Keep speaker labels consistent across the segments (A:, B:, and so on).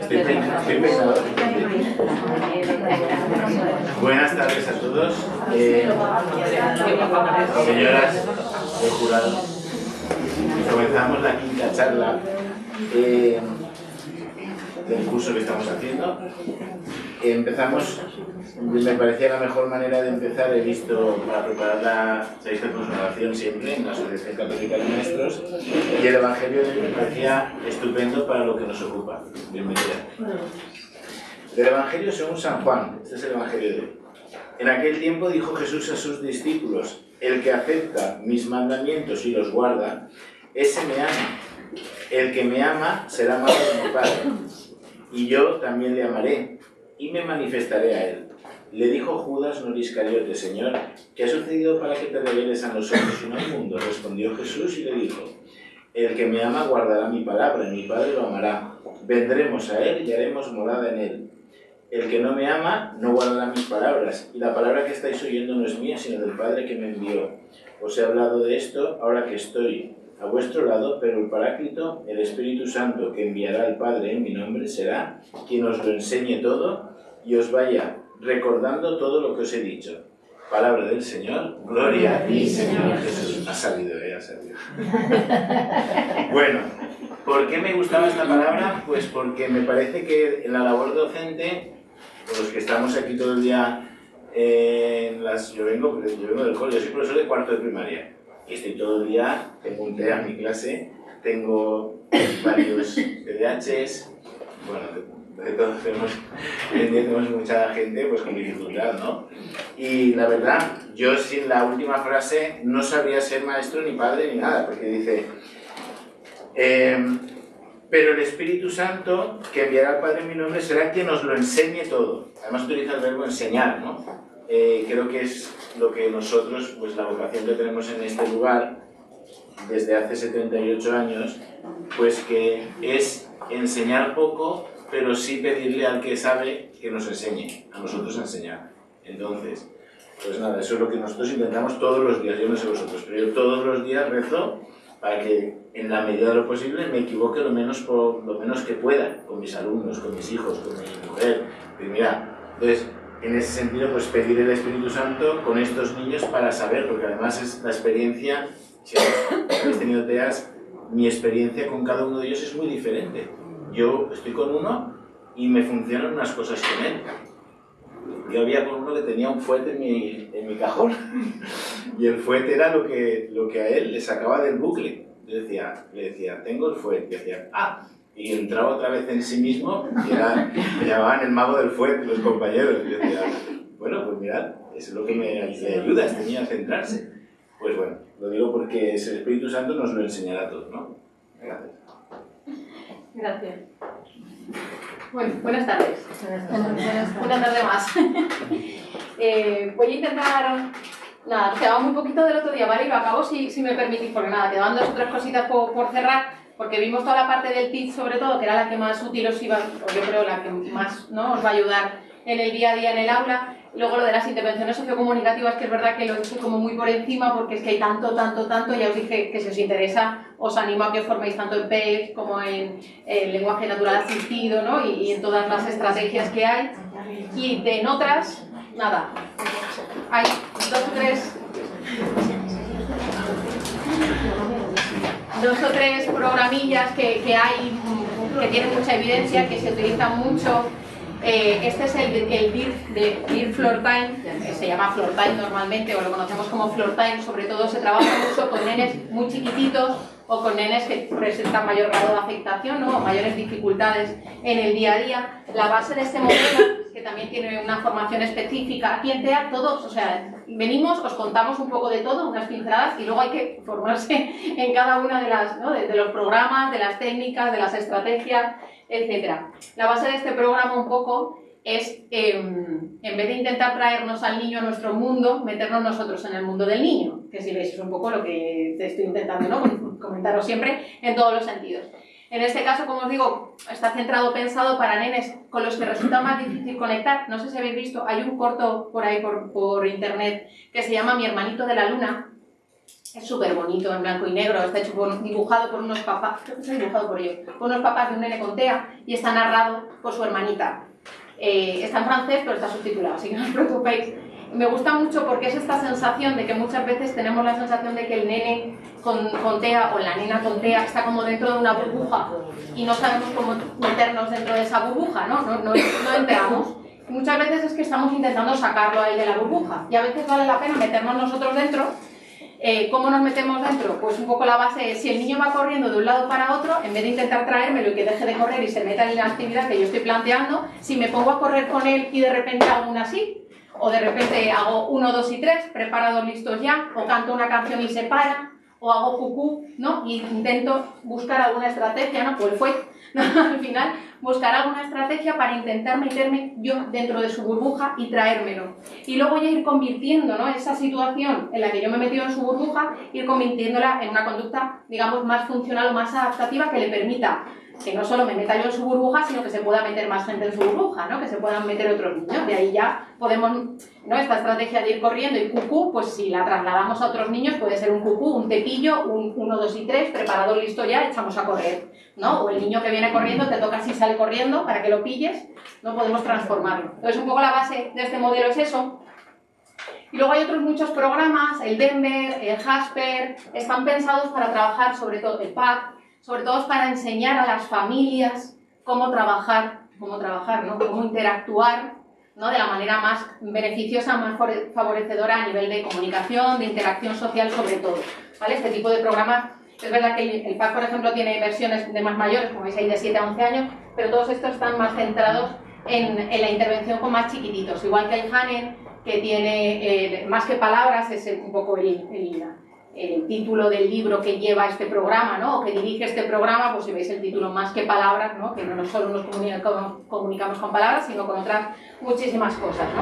A: Estoy peinado. Buenas tardes a todos. Señoras del jurado, comenzamos la quinta charla del curso que estamos haciendo. Me parecía la mejor manera de empezar, he visto, para preparar la consumación siempre en la Asociación Católica de Maestros, y el Evangelio de hoy me parecía estupendo para lo que nos ocupa. Bienvenida. Del Evangelio según San Juan, este es el Evangelio de hoy. En aquel tiempo dijo Jesús a sus discípulos: el que acepta mis mandamientos y los guarda, ese me ama. El que me ama será amado de mi Padre, y yo también le amaré y me manifestaré a él. Le dijo Judas, no Iscariote: Señor, ¿qué ha sucedido para que te reveles a nosotros y no al mundo? Respondió Jesús y le dijo: el que me ama guardará mi palabra, y mi Padre lo amará. Vendremos a él y haremos morada en él. El que no me ama no guardará mis palabras, y la palabra que estáis oyendo no es mía, sino del Padre que me envió. Os he hablado de esto ahora que estoy a vuestro lado, pero el Paráclito, el Espíritu Santo, que enviará el Padre en mi nombre, será quien os lo enseñe todo y os vaya recordando todo lo que os he dicho. Palabra del Señor. Gloria a ti, Señor Jesús. Ha salido. Bueno, ¿por qué me gustaba esta palabra? Pues porque me parece que en la labor docente, por los que estamos aquí todo el día, yo vengo del colegio, yo soy profesor de cuarto de primaria. Y estoy todo el día, tengo un TEA en mi clase, tengo varios TDAHs, bueno, de todos tenemos mucha gente pues con dificultad, ¿no? Y la verdad, yo sin la última frase no sabría ser maestro ni padre ni nada, porque dice, pero el Espíritu Santo que enviará al Padre en mi nombre será quien nos lo enseñe todo. Además utiliza el verbo enseñar, ¿no? Creo que es lo que nosotros, pues la vocación que tenemos en este lugar desde hace 78 años, pues que es enseñar poco, pero sí pedirle al que sabe que nos enseñe, a nosotros a enseñar. Entonces, pues nada, eso es lo que nosotros intentamos todos los días. Yo no sé vosotros, pero yo todos los días rezo para que en la medida de lo posible me equivoque lo menos que pueda con mis alumnos, con mis hijos, con mi mujer. Pues mira, entonces, en ese sentido, pues pedir el Espíritu Santo con estos niños para saber, porque además es la experiencia, si habéis tenido TEAs, mi experiencia con cada uno de ellos es muy diferente. Yo estoy con uno y me funcionan unas cosas con él. Yo había con uno que tenía un fuete en mi cajón y el fuete era lo que a él le sacaba del bucle. Yo le decía, tengo el fuete, y decía, y entraba otra vez en sí mismo y me llamaban el mago del fuete los compañeros. Y yo decía, bueno, pues mirad, eso es lo que me ayuda a este niño a centrarse. Pues bueno, lo digo porque el Espíritu Santo nos lo enseñará a todos, ¿no? Gracias.
B: Gracias. Bueno, buenas tardes. Una tarde más. Voy a intentar... Nada, nos quedaba muy poquito del otro día, ¿vale? Y lo acabo si me permitís, porque nada, quedaban dos o tres cositas por cerrar, porque vimos toda la parte del TIC sobre todo, que era la que más útil os iba, o yo creo la que más, ¿no?, os va a ayudar en el día a día en el aula. Luego lo de las intervenciones sociocomunicativas, que es verdad que lo dije como muy por encima, porque es que hay tanto, ya os dije que si os interesa, os animo a que os forméis tanto en PEC como en lenguaje natural asistido, ¿no?, y en todas las estrategias que hay. Y en otras, nada, hay dos o tres programillas que hay, que tienen mucha evidencia, que se utilizan mucho. Este es el DIR Floor Time, que se llama Floor Time normalmente, o lo conocemos como Floor Time. Sobre todo se trabaja mucho con nenes muy chiquititos o con nenes que presentan mayor grado de afectación, ¿no?, o mayores dificultades en el día a día. La base de este modelo, que también tiene una formación específica, aquí en TEA todos, o sea, venimos, os contamos un poco de todo, unas pinceladas, y luego hay que formarse en cada una de las, ¿no?, de los programas, de las técnicas, de las estrategias, etc. La base de este programa un poco es, en vez de intentar traernos al niño a nuestro mundo, meternos nosotros en el mundo del niño, que si veis es un poco lo que te estoy intentando, ¿no?, comentaros siempre en todos los sentidos. En este caso, como os digo, está centrado, pensado para nenes con los que resulta más difícil conectar. No sé si habéis visto, hay un corto por ahí por internet que se llama Mi hermanito de la luna, Es súper bonito, en blanco y negro, está hecho dibujado por unos papás, creo que está dibujado por ellos, por unos papás de un nene con TEA y está narrado por su hermanita. Está en francés, pero está subtitulado, así que no os preocupéis. Me gusta mucho porque es esta sensación de que muchas veces tenemos la sensación de que el nene con TEA o la nena con TEA está como dentro de una burbuja y no sabemos cómo meternos dentro de esa burbuja, ¿no? No entramos. Muchas veces es que estamos intentando sacarlo ahí de la burbuja y a veces vale la pena meternos nosotros dentro. ¿Cómo nos metemos dentro? Pues un poco la base es, si el niño va corriendo de un lado para otro, en vez de intentar traérmelo y que deje de correr y se meta en la actividad que yo estoy planteando, si me pongo a correr con él y de repente hago una así, o de repente hago 1, 2 y 3, preparados, listos ya, o canto una canción y se para, o hago cucú, ¿no? Y intento buscar alguna estrategia, ¿no? Pues ¿no? Al final, buscar alguna estrategia para intentar meterme yo dentro de su burbuja y traérmelo. Y luego ya ir convirtiendo, ¿no? Esa situación en la que yo me he metido en su burbuja, ir convirtiéndola en una conducta, digamos, más funcional o más adaptativa que le permita que no solo me meta yo en su burbuja, sino que se pueda meter más gente en su burbuja, ¿no? Que se puedan meter otros niños. De ahí ya podemos, ¿no? Esta estrategia de ir corriendo y cucú, pues si la trasladamos a otros niños, puede ser un cucú, un tepillo, un 1, 2 y 3, preparado, listo ya, echamos a correr, ¿no? O el niño que viene corriendo, te toca si sale corriendo para que lo pilles, no podemos transformarlo. Entonces, un poco la base de este modelo es eso. Y luego hay otros muchos programas, el Denver, el Jasper, están pensados para trabajar, sobre todo el PAC, sobre todo para enseñar a las familias cómo trabajar, ¿no? Cómo interactuar, ¿no? De la manera más beneficiosa, más favorecedora a nivel de comunicación, de interacción social sobre todo, ¿vale? Este tipo de programas, es verdad que el PAC, por ejemplo, tiene versiones de más mayores, como veis ahí, de 7 a 11 años, pero todos estos están más centrados en la intervención con más chiquititos, igual que el Hanen, que tiene más que palabras, es un poco el título del libro que lleva este programa, ¿no? O que dirige este programa, pues si veis el título más que palabras, ¿no? Que no solo nos comunicamos con palabras, sino con otras muchísimas cosas, ¿no?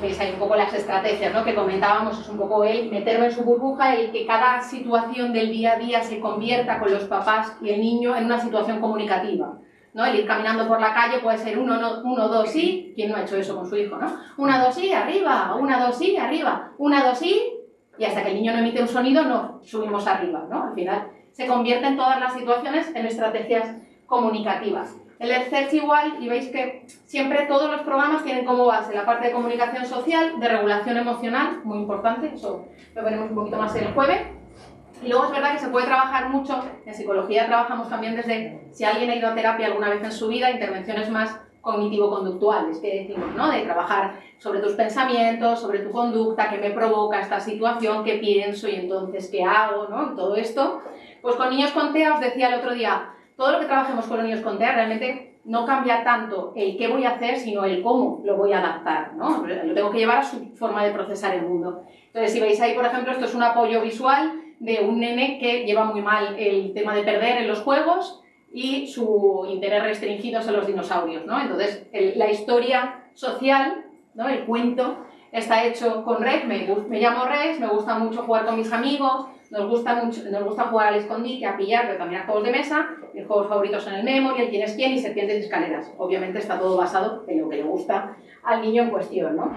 B: Veis ahí un poco las estrategias, ¿no? Que comentábamos, es un poco el meterme en su burbuja, el que cada situación del día a día se convierta con los papás y el niño en una situación comunicativa, ¿no? El ir caminando por la calle puede ser 1, 2 y, ¿quién no ha hecho eso con su hijo, no? 1, 2 y, arriba, 1, 2 y, arriba, 1, 2 y hasta que el niño no emite un sonido, no subimos arriba, ¿no? Al final se convierten todas las situaciones en estrategias comunicativas. El Search igual, y veis que siempre todos los programas tienen como base la parte de comunicación social, de regulación emocional, muy importante, eso lo veremos un poquito más el jueves. Y luego es verdad que se puede trabajar mucho, en psicología trabajamos también desde, si alguien ha ido a terapia alguna vez en su vida, intervenciones más cognitivo-conductuales, que decimos, ¿no? De trabajar sobre tus pensamientos, sobre tu conducta, qué me provoca esta situación, qué pienso y entonces qué hago, ¿no? Todo esto. Pues con niños con TEA os decía el otro día, todo lo que trabajemos con los niños con TEA realmente no cambia tanto el qué voy a hacer, sino el cómo lo voy a adaptar, ¿no? Lo tengo que llevar a su forma de procesar el mundo. Entonces, si veis ahí, por ejemplo, esto es un apoyo visual de un nene que lleva muy mal el tema de perder en los juegos y su interés restringido son los dinosaurios, ¿no? Entonces, la historia social, ¿no? El cuento está hecho con Rex, me llamo Rex, me gusta mucho jugar con mis amigos, nos gusta jugar al escondite, a pillar, pero también a juegos de mesa, mis juegos favoritos son el Memory, el quién es quién y serpientes y escaleras. Obviamente está todo basado en lo que le gusta al niño en cuestión, ¿no?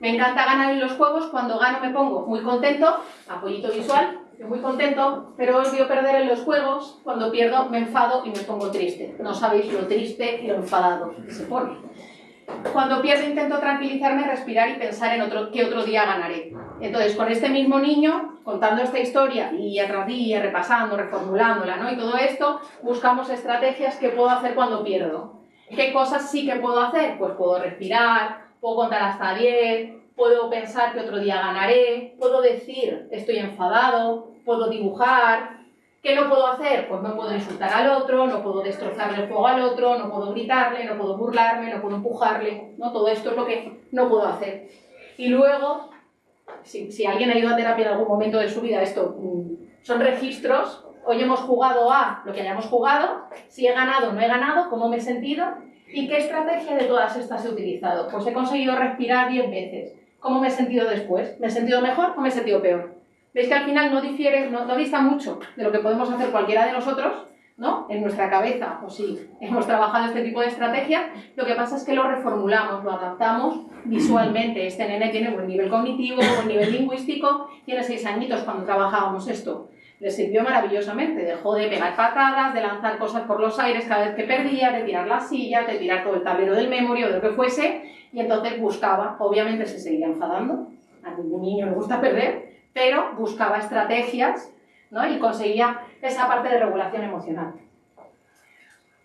B: Me encanta ganar en los juegos, cuando gano me pongo muy contento, apoyito visual, estoy muy contento, pero odio perder en los juegos, cuando pierdo me enfado y me pongo triste. No sabéis lo triste y lo enfadado que se pone. Cuando pierdo intento tranquilizarme, respirar y pensar en qué otro día ganaré. Entonces, con este mismo niño, contando esta historia, día tras día, repasando, reformulándola, ¿no? Y todo esto, buscamos estrategias que puedo hacer cuando pierdo. ¿Qué cosas sí que puedo hacer? Pues puedo respirar, puedo contar hasta 10, puedo pensar que otro día ganaré, puedo decir estoy enfadado, puedo dibujar. ¿Qué no puedo hacer? Pues no puedo insultar al otro, no puedo destrozarle el fuego al otro, no puedo gritarle, no puedo burlarme, no puedo empujarle, ¿no? Todo esto es lo que no puedo hacer. Y luego, si alguien ha ido a terapia en algún momento de su vida, esto son registros. Hoy hemos jugado a lo que hayamos jugado, si he ganado o no he ganado, cómo me he sentido y qué estrategia de todas estas he utilizado. Pues he conseguido respirar 10 veces. ¿Cómo me he sentido después? ¿Me he sentido mejor o me he sentido peor? Veis que al final no dista mucho de lo que podemos hacer cualquiera de nosotros, ¿no? En nuestra cabeza, pues sí, hemos trabajado este tipo de estrategias, lo que pasa es que lo reformulamos, lo adaptamos visualmente. Este nene tiene buen nivel cognitivo, buen nivel lingüístico, tiene 6 añitos cuando trabajábamos esto. Le sirvió maravillosamente, dejó de pegar patadas, de lanzar cosas por los aires cada vez que perdía, de tirar las sillas, de tirar todo el tablero del memory o de lo que fuese, y entonces buscaba, obviamente se seguía enfadando, a ningún niño le gusta perder, pero buscaba estrategias, ¿no? Y conseguía esa parte de regulación emocional.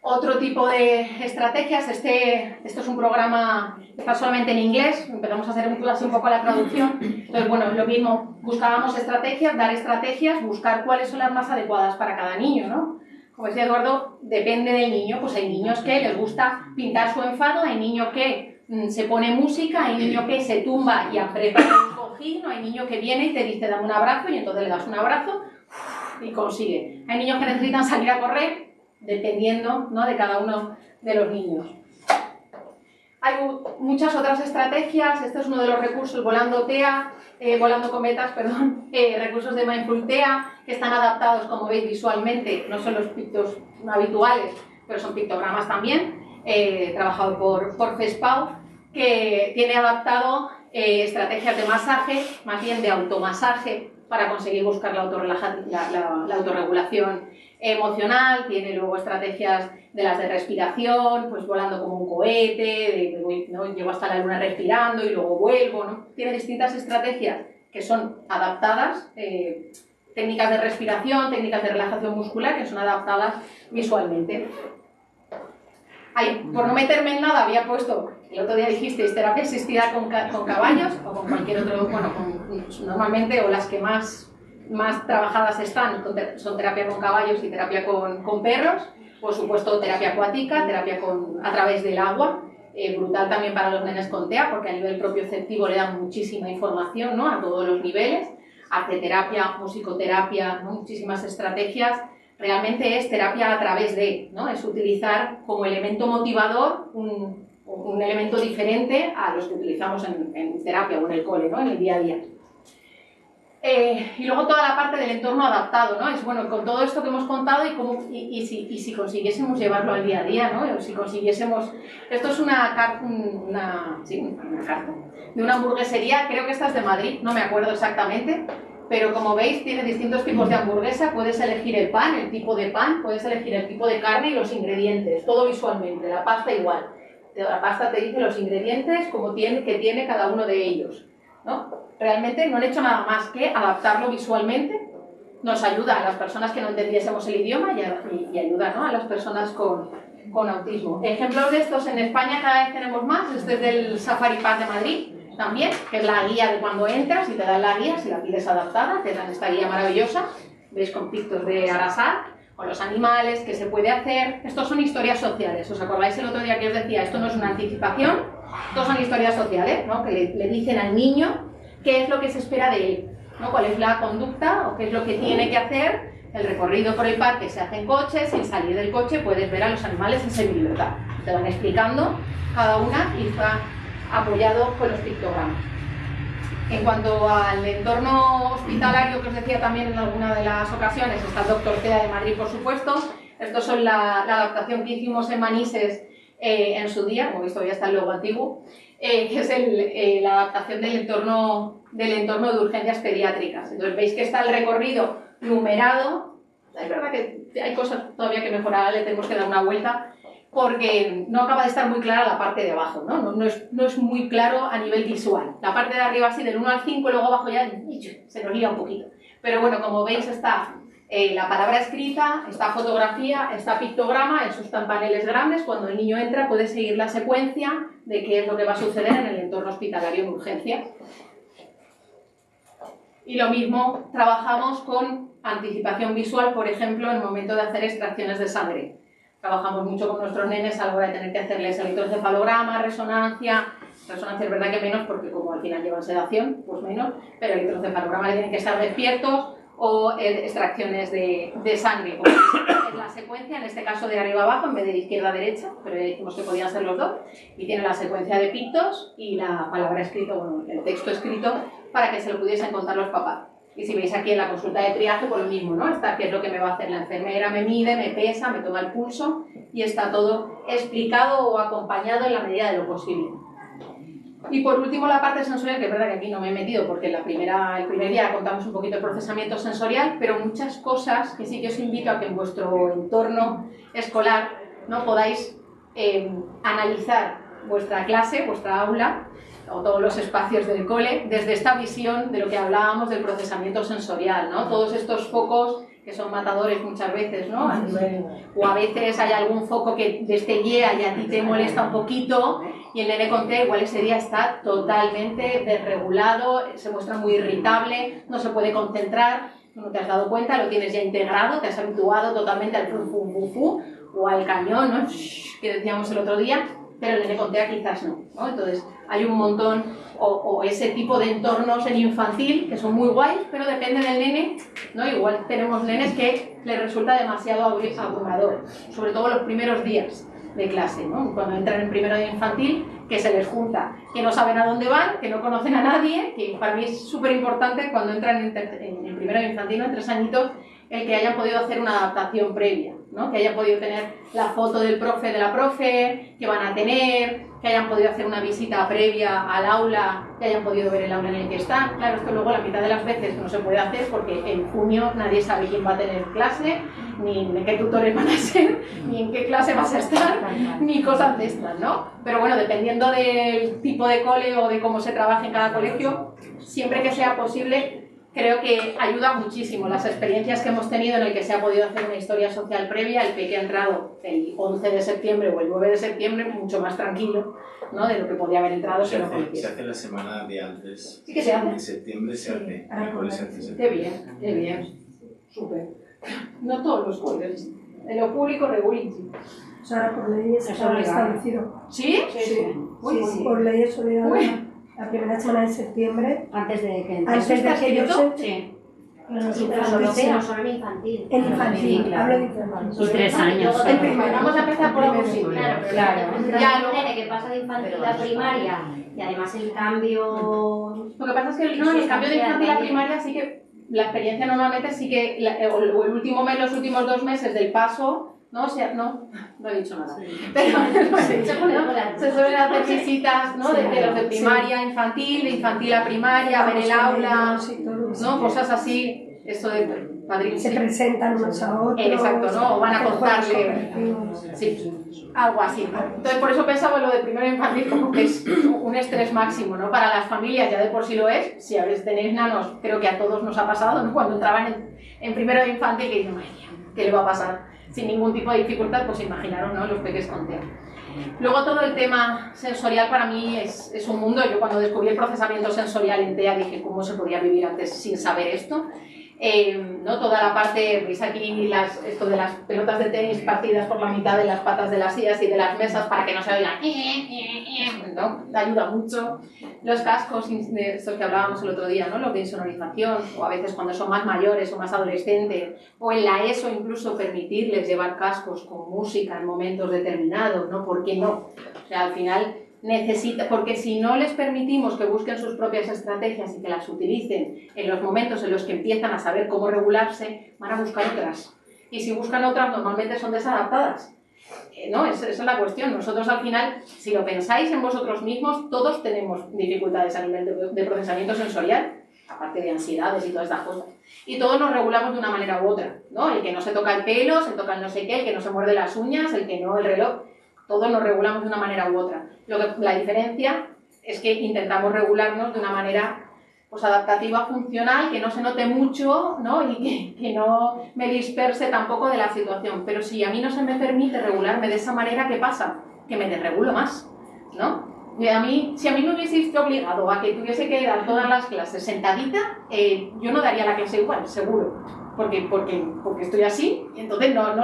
B: Otro tipo de estrategias, esto es un programa que está solamente en inglés, empezamos a hacer así un poco la traducción, entonces bueno, lo mismo, buscábamos estrategias, dar estrategias, buscar cuáles son las más adecuadas para cada niño, ¿no? Como decía Eduardo, depende del niño, pues hay niños que les gusta pintar su enfado, hay niños que se pone música, hay niños que se tumba y aprieta un cojín, hay niño que viene y te dice dame un abrazo y entonces le das un abrazo y consigue. Hay niños que necesitan salir a correr, dependiendo, ¿no?, de cada uno de los niños. Hay muchas otras estrategias, este es uno de los recursos, volando con metas, recursos de Mindful TEA, que están adaptados, como veis visualmente, no son los pictos habituales, pero son pictogramas también, trabajado por FESPAU, que tiene adaptado estrategias de masaje, más bien de automasaje, para conseguir buscar la autorregulación emocional. Tiene luego estrategias de las de respiración, pues volando como un cohete, ¿no? Llego hasta la luna respirando y luego vuelvo, ¿no? Tiene distintas estrategias que son adaptadas, técnicas de respiración, técnicas de relajación muscular que son adaptadas visualmente. Por no meterme en nada, había puesto, el otro día dijisteis, terapia asistida con caballos o con cualquier otro, bueno, normalmente, o las que más trabajadas están, son terapia con caballos y terapia con perros, por supuesto terapia acuática, terapia a través del agua, brutal también para los nenes con TEA, porque a nivel propioceptivo le dan muchísima información, ¿no?, a todos los niveles, arteterapia, musicoterapia, ¿no?, muchísimas estrategias. Realmente es terapia a través de, ¿no?, es utilizar como elemento motivador un elemento diferente a los que utilizamos en terapia o en el cole, ¿no?, en el día a día. Y luego toda la parte del entorno adaptado, ¿no? Es bueno, con todo esto que hemos contado y si consiguiésemos llevarlo al día a día, ¿no? O si consiguiésemos... Esto es una carta de una hamburguesería, creo que esta es de Madrid, no me acuerdo exactamente, pero como veis tiene distintos tipos de hamburguesa, puedes elegir el pan, el tipo de pan, puedes elegir el tipo de carne y los ingredientes, todo visualmente, la pasta igual. La pasta te dice los ingredientes que tiene cada uno de ellos, ¿no? Realmente no han hecho nada más que adaptarlo visualmente, nos ayuda a las personas que no entendiésemos el idioma y ayuda, ¿no?, a las personas con autismo. Ejemplos de estos en España cada vez tenemos más, este es del Safari Park de Madrid, también, que es la guía de cuando entras y te dan la guía, si la pides adaptada, te dan esta guía maravillosa, veis con pictos de Arasat, con los animales, qué se puede hacer. Estos son historias sociales, ¿os acordáis el otro día que os decía? Esto no es una anticipación, estos son historias sociales, ¿no?, que le dicen al niño qué es lo que se espera de él, ¿no?, cuál es la conducta o qué es lo que tiene que hacer. El recorrido por el parque se hace en coche, sin salir del coche puedes ver a los animales en semi-libertad. Te van explicando cada una y está apoyado con los pictogramas. En cuanto al entorno hospitalario que os decía también en alguna de las ocasiones, está el Dr. TEA de Madrid, por supuesto. Estos son la adaptación que hicimos en Manises en su día, como veis todavía está el logo antiguo, que es la adaptación del entorno de urgencias pediátricas. Entonces veis que está el recorrido numerado. Es verdad que hay cosas todavía que mejorar, le tenemos que dar una vuelta, porque no acaba de estar muy clara la parte de abajo, ¿no? No es muy claro a nivel visual. La parte de arriba sí, del 1 al 5, y luego abajo ya se nos lía un poquito. Pero bueno, como veis está la palabra escrita, está fotografía, está pictograma, esos están paneles grandes. Cuando el niño entra puede seguir la secuencia de qué es lo que va a suceder en el entorno hospitalario en urgencias. Y lo mismo trabajamos con anticipación visual, por ejemplo, en el momento de hacer extracciones de sangre. Trabajamos mucho con nuestros nenes a la hora de tener que hacerles electroencefalograma, resonancia. Resonancia es verdad que menos, porque como al final llevan sedación, pues menos, pero electroencefalograma tienen que estar despiertos, o extracciones de sangre. Como es la secuencia, en este caso de arriba a abajo, en vez de izquierda a derecha, pero ya dijimos que podían ser los dos, y tiene la secuencia de pictos y la palabra escrita, bueno, el texto escrito, para que se lo pudiesen contar los papás. Y si veis aquí en la consulta de triaje, pues lo mismo, ¿no? Está, ¿qué es lo que me va a hacer la enfermera? Me mide, me pesa, me toma el pulso y está todo explicado o acompañado en la medida de lo posible. Y por último la parte sensorial, que es verdad que aquí no me he metido porque el primer día contamos un poquito el procesamiento sensorial, pero muchas cosas que sí que os invito a que en vuestro entorno escolar, ¿no?, podáis analizar vuestra clase, vuestra aula o todos los espacios del cole desde esta visión de lo que hablábamos del procesamiento sensorial, ¿no? Todos estos focos que son matadores muchas veces, ¿no? O a veces hay algún foco que destellea y a ti te molesta un poquito y el nene con TEA igual ese día está totalmente desregulado, se muestra muy irritable, no se puede concentrar, no te has dado cuenta, lo tienes ya integrado, te has habituado totalmente al fum fum fum fum o al cañón, ¿no?, que decíamos el otro día, pero el nene con TEA quizás no, ¿no? Entonces hay un montón, o ese tipo de entornos en infantil que son muy guays, pero depende del nene, ¿no? Igual tenemos nenes que les resulta demasiado abrumador, sobre todo los primeros días de clase, ¿no? Cuando entran en primero de infantil, que se les junta, que no saben a dónde van, que no conocen a nadie, que para mí es súper importante cuando entran en primero de infantil, ¿no?, en 3 añitos, el que hayan podido hacer una adaptación previa, ¿no?, que hayan podido tener la foto del profe, de la profe, que van a tener, que hayan podido hacer una visita previa al aula, que hayan podido ver el aula en el que están. Claro, esto luego la mitad de las veces no se puede hacer porque en junio nadie sabe quién va a tener clase, ni de qué tutores van a ser, ni en qué clase vas a estar, ni cosas de estas, ¿no? Pero bueno, dependiendo del tipo de cole o de cómo se trabaje en cada colegio, siempre que sea posible, creo que ayuda muchísimo las experiencias que hemos tenido en el que se ha podido hacer una historia social previa, el que ha entrado el 11 de septiembre o el 9 de septiembre, mucho más tranquilo, ¿no?, de lo que podía haber entrado si no conociera.
A: Se hace la semana de antes.
B: ¿Sí que se hace?
A: En septiembre se hace.
B: Qué bien, qué bien. Súper. No todos los colegios. En lo público regulísimo.
C: O sea, por ley está establecido.
B: ¿Sí?
C: Sí. Por ley es obligatorio. La primera semana de septiembre.
D: Antes de que
C: ellos se...
B: Sí.
D: Solo en infantil.
C: En infantil,
B: claro.
C: hablo de infantil.
D: Y 3 años.
C: En primaria.
B: Vamos a empezar por algo simple.
D: Claro.
B: Ya lo...
D: que pasa de infantil a primaria y además el cambio...
B: Lo que pasa es que el cambio de infantil a primaria sí que la experiencia normalmente sí que o el último mes, los últimos 2 meses del paso, no, o sea, no he dicho nada, pero se suelen hacer visitas, ¿no?, de los de primaria a infantil, de infantil a primaria, a ver el aula, ¿no?, cosas así. Esto de padrinos.
C: Se presentan unos a otros.
B: Exacto, ¿no? O van a contarle. Sí, algo así. Entonces, por eso pensaba en lo de primero infantil como que es un estrés máximo, ¿no? Para las familias ya de por sí lo es. Si a veces tenéis nanos, creo que a todos nos ha pasado, ¿no?, cuando entraban en primero de infantil, que dicen, madre mía, ¿qué le va a pasar? Sin ningún tipo de dificultad, pues imaginaros, ¿no?, los peques con TEA. Luego todo el tema sensorial para mí es un mundo. Yo cuando descubrí el procesamiento sensorial en TEA dije, ¿cómo se podía vivir antes sin saber esto? ¿No? Toda la parte, veis aquí esto de las pelotas de tenis partidas por la mitad de las patas de las sillas y de las mesas para que no se oigan, ¿no? Ayuda mucho. Los cascos, de estos que hablábamos el otro día, ¿no?, lo de insonorización, o a veces cuando son más mayores o más adolescentes, o en la ESO incluso permitirles llevar cascos con música en momentos determinados, ¿no? ¿Por qué no? O sea, al final porque si no les permitimos que busquen sus propias estrategias y que las utilicen en los momentos en los que empiezan a saber cómo regularse, van a buscar otras. Y si buscan otras, normalmente son desadaptadas. ¿No? Esa es la cuestión. Nosotros al final, si lo pensáis en vosotros mismos, todos tenemos dificultades a nivel de procesamiento sensorial, aparte de ansiedades y todas estas cosas. Y todos nos regulamos de una manera u otra, ¿no? El que no se toca el pelo, se toca el no sé qué, el que no se muerde las uñas, el que no el reloj. Todos nos regulamos de una manera u otra. La diferencia es que intentamos regularnos de una manera, pues, adaptativa, funcional, que no se note mucho, ¿no?, y que no me disperse tampoco de la situación. Pero si a mí no se me permite regularme de esa manera, ¿qué pasa? Que me desregulo más, ¿no? Si a mí me hubieseis obligado a que tuviese que dar todas las clases sentadita, yo no daría la clase igual, seguro. Porque estoy así, y entonces no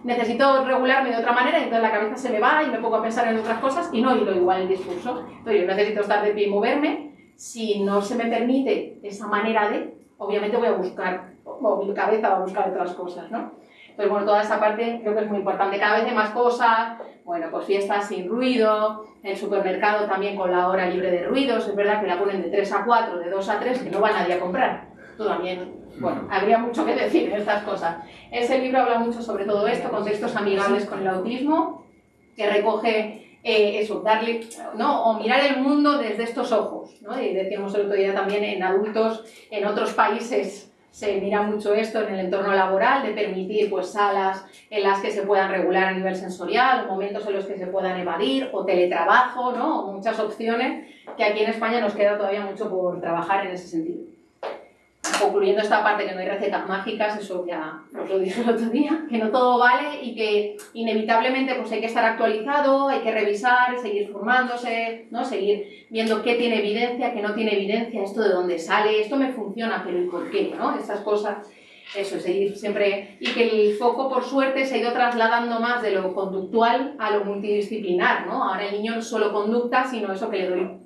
B: necesito regularme de otra manera, y entonces la cabeza se me va y me pongo a pensar en otras cosas y no hilo igual el discurso. Entonces yo necesito estar de pie y moverme. Si no se me permite esa manera obviamente voy a buscar, o mi cabeza va a buscar otras cosas, ¿no? Entonces, bueno, toda esa parte creo que es muy importante. Cada vez hay más cosas, bueno, pues fiestas sin ruido, el supermercado también con la hora libre de ruidos. Es verdad que la ponen de 3 a 4, de 2 a 3, que no va nadie a comprar. Esto también, bueno, habría mucho que decir en estas cosas. Ese libro habla mucho sobre todo esto, contextos amigables con el autismo, que recoge eso, darle, ¿no? O mirar el mundo desde estos ojos, ¿no? Y decíamos el otro día también en adultos, en otros países se mira mucho esto en el entorno laboral, de permitir pues salas en las que se puedan regular a nivel sensorial, o momentos en los que se puedan evadir, o teletrabajo, ¿no? O muchas opciones que aquí en España nos queda todavía mucho por trabajar en ese sentido. Concluyendo esta parte, que no hay recetas mágicas, eso ya os lo dije el otro día, que no todo vale y que inevitablemente pues hay que estar actualizado, hay que revisar, seguir formándose, ¿no? Seguir viendo qué tiene evidencia, qué no tiene evidencia, esto de dónde sale, esto me funciona, pero ¿y por qué? ¿No? Estas cosas, eso, seguir siempre... Y que el foco, por suerte, se ha ido trasladando más de lo conductual a lo multidisciplinar, ¿no? Ahora el niño no es solo conducta, sino eso que le doy...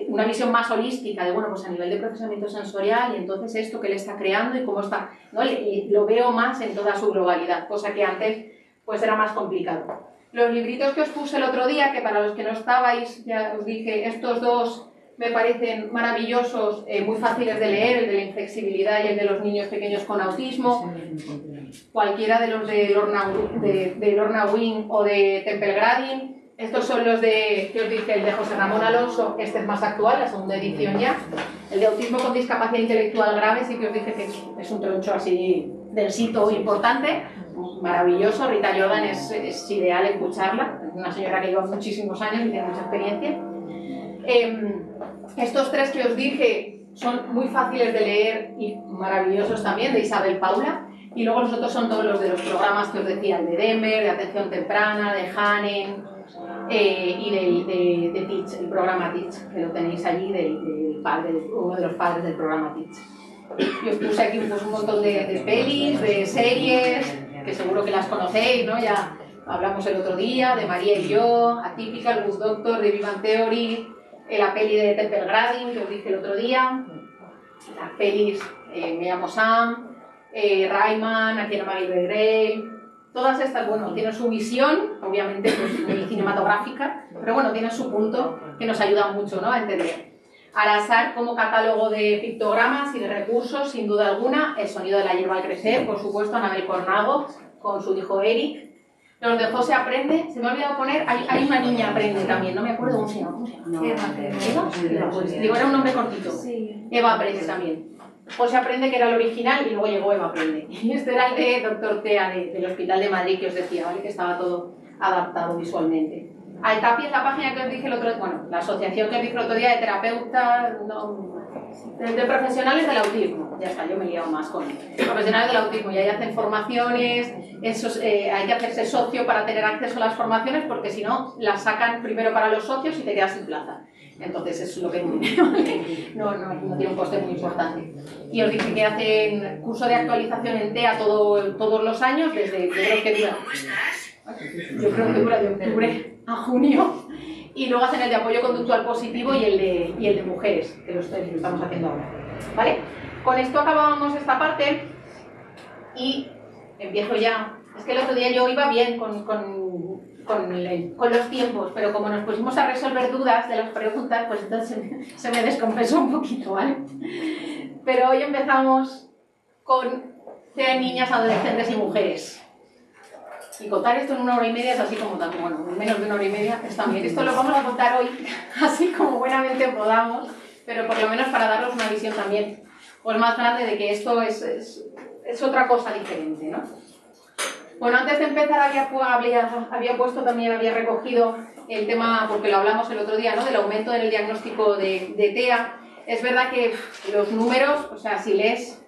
B: una visión más holística de, bueno, pues a nivel de procesamiento sensorial y entonces esto que le está creando y cómo está, ¿no? Lo veo más en toda su globalidad, cosa que antes pues era más complicado. Los libritos que os puse el otro día, que para los que no estabais, ya os dije, estos dos me parecen maravillosos, muy fáciles de leer, el de la inflexibilidad y el de los niños pequeños con autismo, cualquiera de los de Lorna Wing o de Temple Grandin. Estos son los de, que os dije, el de José Ramón Alonso, este es más actual, la segunda edición ya. El de autismo con discapacidad intelectual grave, sí que os dije que es un troncho así densito importante, maravilloso. Rita Jordan es ideal escucharla, es una señora que lleva muchísimos años y tiene mucha experiencia. Estos tres que os dije son muy fáciles de leer y maravillosos también, de Isabel Paula. Y luego los otros son todos los de los programas que os decía, el de Demer, de atención temprana, de Hanen, y de Teach, el programa Teach, que lo tenéis allí, uno de los padres del programa Teach. Y os puse aquí pues, un montón de pelis, de series, que seguro que las conocéis, ¿no? Ya hablamos el otro día, de María y yo, Atypical, Good Doctor, de Big Bang Theory, la peli de Temple Grandin, que os dije el otro día, las pelis Me llamo Sam, Rayman, Aquí en Maggie Grey. Todas estas, bueno, tienen su visión, obviamente pues, muy cinematográfica, pero bueno, tienen su punto que nos ayuda mucho, ¿no? A entender. Al-Azhar como catálogo de pictogramas y de recursos, sin duda alguna, El sonido de la hierba al crecer, por supuesto, Anabel Cornago, con su hijo Eric. Los de José Aprende, se me ha olvidado poner, hay una niña Aprende también, no me acuerdo cómo se llama. Eva, pues, digo, era un nombre cortito. Sí. Eva Aprende también. José Aprende, que era el original, y luego llegó Eva Aprende. Y este era el de Dr. Tea, del Hospital de Madrid, que os decía, ¿vale? Que estaba todo adaptado visualmente. Altapi es la página que os dije el otro día, bueno, la asociación que os dije el otro día de terapeutas, de profesionales del autismo. Ya está, yo me he liado más con profesionales del autismo, y ahí hacen formaciones, hay que hacerse socio para tener acceso a las formaciones, porque si no, las sacan primero para los socios y te quedas sin plaza. Entonces eso es lo que no tiene un coste muy importante. Y os dije que hacen curso de actualización en TEA todos los años, desde yo creo que dura de octubre a junio, y luego hacen el de apoyo conductual positivo y el de mujeres, que lo estamos haciendo ahora. ¿Vale? Con esto acabábamos esta parte y empiezo ya. Es que el otro día yo iba bien con los tiempos, pero como nos pusimos a resolver dudas de las preguntas, pues entonces se me descompensó un poquito, ¿vale? Pero hoy empezamos con niñas, adolescentes y mujeres. Y contar esto en 1 hora y media es así como también, bueno, menos de 1 hora y media está bien. Esto lo vamos a contar hoy así como buenamente podamos, pero por lo menos para daros una visión también pues más grande de que esto es otra cosa diferente, ¿no? Bueno, antes de empezar había puesto también, había recogido el tema, porque lo hablamos el otro día, ¿no? Del aumento en el diagnóstico de TEA. Es verdad que los números, o sea, si lees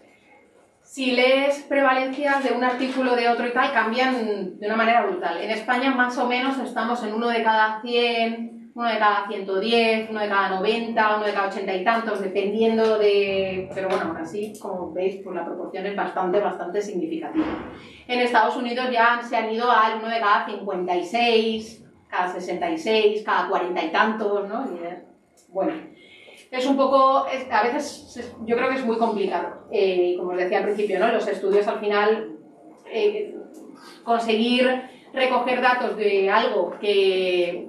B: prevalencias de un artículo de otro y tal, cambian de una manera brutal. En España más o menos estamos en 1 de cada 100, 1 de cada 110, 1 de cada 90, 1 de cada 80 y tantos, dependiendo de... Pero bueno, aún así, como veis, pues la proporción es bastante significativa. En Estados Unidos ya se han ido al 1 de cada 56, cada 66, cada 40 y tantos, ¿no? Y, bueno, es un poco... a veces yo creo que es muy complicado. Como os decía al principio, ¿no? Los estudios al final conseguir recoger datos de algo que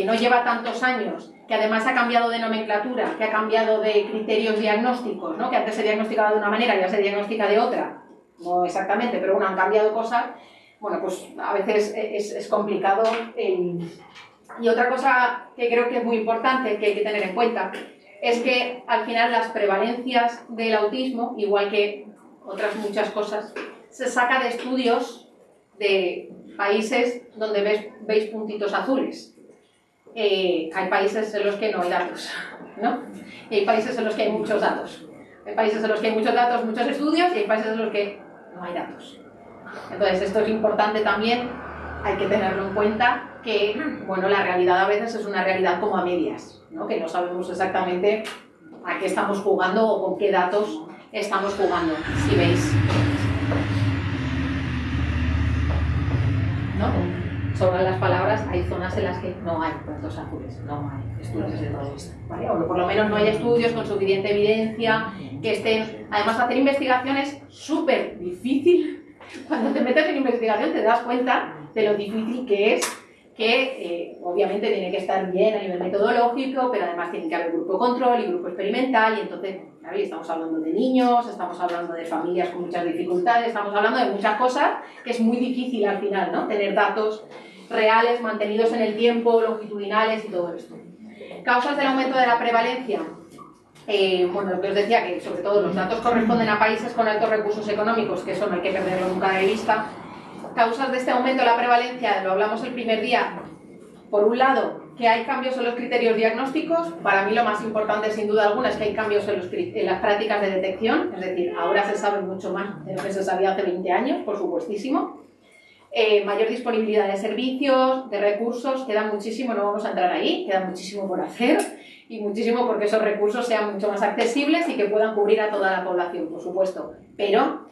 B: no lleva tantos años, que además ha cambiado de nomenclatura, que ha cambiado de criterios diagnósticos, ¿no? Que antes se diagnosticaba de una manera y ahora se diagnostica de otra, no exactamente, pero bueno, han cambiado cosas, bueno, pues a veces es complicado. Y otra cosa que creo que es muy importante, que hay que tener en cuenta, es que al final las prevalencias del autismo, igual que otras muchas cosas, se saca de estudios de países donde veis puntitos azules. Hay países en los que no hay datos, ¿no? Y hay países en los que hay muchos datos. Hay países en los que hay muchos datos, muchos estudios, y hay países en los que no hay datos. Entonces, esto es importante también, hay que tenerlo en cuenta, que bueno, la realidad a veces es una realidad como a medias, ¿no? Que no sabemos exactamente a qué estamos jugando o con qué datos estamos jugando, si veis. ¿No? Sobran las palabras, hay zonas en las que no hay puntos azules, no hay estudios de todo esto, ¿vale? O por lo menos no hay estudios con suficiente evidencia que estén. Además, hacer investigación es súper difícil. Cuando te metes en investigación te das cuenta de lo difícil que es, que obviamente tiene que estar bien a nivel metodológico, pero además tiene que haber grupo control y grupo experimental, y entonces, ¿sabes? Estamos hablando de niños, estamos hablando de familias con muchas dificultades, estamos hablando de muchas cosas que es muy difícil al final, ¿no? Tener datos reales, mantenidos en el tiempo, longitudinales y todo esto. Causas del aumento de la prevalencia. Bueno, lo que os decía, que sobre todo los datos corresponden a países con altos recursos económicos, que eso no hay que perderlo nunca de vista. Causas de este aumento de la prevalencia, lo hablamos el primer día. Por un lado, que hay cambios en los criterios diagnósticos. Para mí lo más importante, sin duda alguna, es que hay cambios en las prácticas de detección. Es decir, ahora se sabe mucho más de lo que se sabía hace 20 años, por supuestísimo. Mayor disponibilidad de servicios, de recursos, queda muchísimo, no vamos a entrar ahí, queda muchísimo por hacer, y muchísimo porque esos recursos sean mucho más accesibles y que puedan cubrir a toda la población, por supuesto. Pero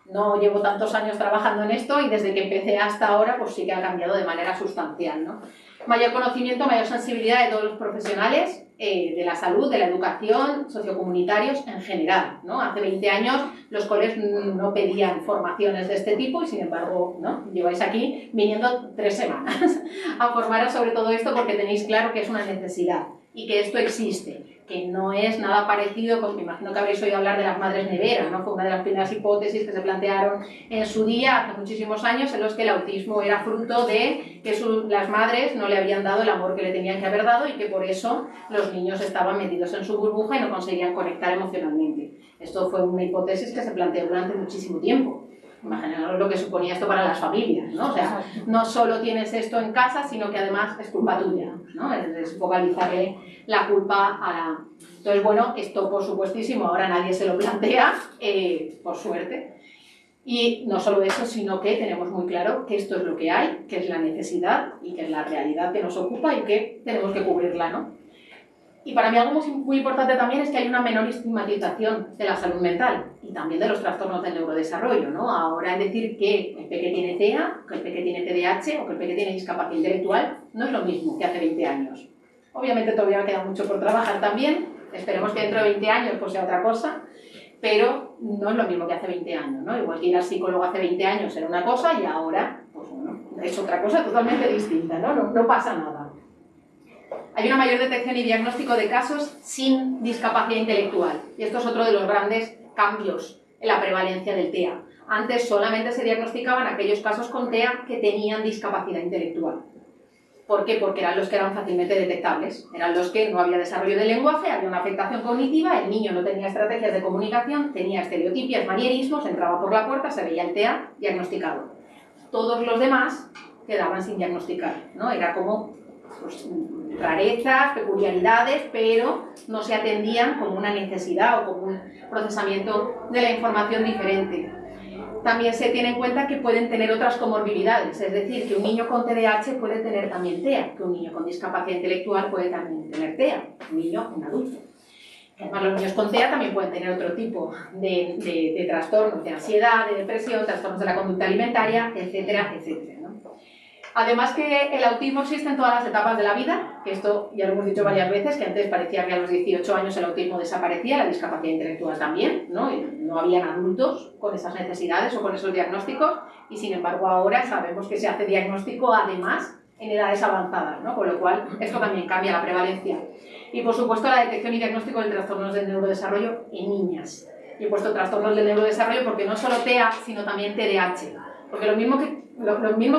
B: no llevo tantos años trabajando en esto, y desde que empecé hasta ahora pues sí que ha cambiado de manera sustancial, ¿no? Mayor conocimiento, mayor sensibilidad de todos los profesionales de la salud, de la educación, sociocomunitarios en general, ¿no? Hace 20 años los coles no pedían formaciones de este tipo, y sin embargo, ¿no? Lleváis aquí viniendo 3 semanas a formaros sobre todo esto, porque tenéis claro que es una necesidad y que esto existe, que no es nada parecido con, me imagino que habréis oído hablar de las madres neveras, ¿no? Fue una de las primeras hipótesis que se plantearon en su día, hace muchísimos años, en los que el autismo era fruto de que las madres no le habían dado el amor que le tenían que haber dado, y que por eso los niños estaban metidos en su burbuja y no conseguían conectar emocionalmente. Esto fue una hipótesis que se planteó durante muchísimo tiempo. Imaginaos lo que suponía esto para las familias, ¿no? O sea, no solo tienes esto en casa, sino que además es culpa tuya, ¿no? Es focalizarle la culpa a la... Entonces, bueno, esto por supuestísimo ahora nadie se lo plantea, por suerte. Y no solo eso, sino que tenemos muy claro que esto es lo que hay, que es la necesidad y que es la realidad que nos ocupa y que tenemos que cubrirla, ¿no? Y para mí algo muy importante también es que hay una menor estigmatización de la salud mental y también de los trastornos del neurodesarrollo, ¿no? Ahora es decir que el peque tiene TEA, que el peque tiene TDAH o que el peque tiene discapacidad intelectual no es lo mismo que hace 20 años. Obviamente todavía queda mucho por trabajar también, esperemos que dentro de 20 años pues sea otra cosa, pero no es lo mismo que hace 20 años, ¿no? Igual que ir al psicólogo hace 20 años era una cosa y ahora pues bueno, es otra cosa totalmente distinta, ¿no? No pasa nada. Hay una mayor detección y diagnóstico de casos sin discapacidad intelectual. Y esto es otro de los grandes cambios en la prevalencia del TEA. Antes solamente se diagnosticaban aquellos casos con TEA que tenían discapacidad intelectual. ¿Por qué? Porque eran los que eran fácilmente detectables. Eran los que no había desarrollo del lenguaje, había una afectación cognitiva, el niño no tenía estrategias de comunicación, tenía estereotipias, manierismos, entraba por la puerta, se veía el TEA diagnosticado. Todos los demás quedaban sin diagnosticar, ¿no? Era como... pues, rarezas, peculiaridades, pero no se atendían como una necesidad o como un procesamiento de la información diferente. También se tiene en cuenta que pueden tener otras comorbilidades, es decir, que un niño con TDAH puede tener también TEA, que un niño con discapacidad intelectual puede también tener TEA, un niño, un adulto. Además, los niños con TEA también pueden tener otro tipo de trastornos de ansiedad, de depresión, trastornos de la conducta alimentaria, etcétera, etcétera, ¿no? Además que el autismo existe en todas las etapas de la vida, que esto ya lo hemos dicho varias veces, que antes parecía que a los 18 años el autismo desaparecía, la discapacidad intelectual también, ¿no? Y no habían adultos con esas necesidades o con esos diagnósticos, y sin embargo ahora sabemos que se hace diagnóstico además en edades avanzadas, ¿no? Con lo cual esto también cambia la prevalencia. Y por supuesto la detección y diagnóstico de trastornos del neurodesarrollo en niñas. Y he puesto trastornos del neurodesarrollo porque no solo TEA, sino también TDAH. Porque lo mismo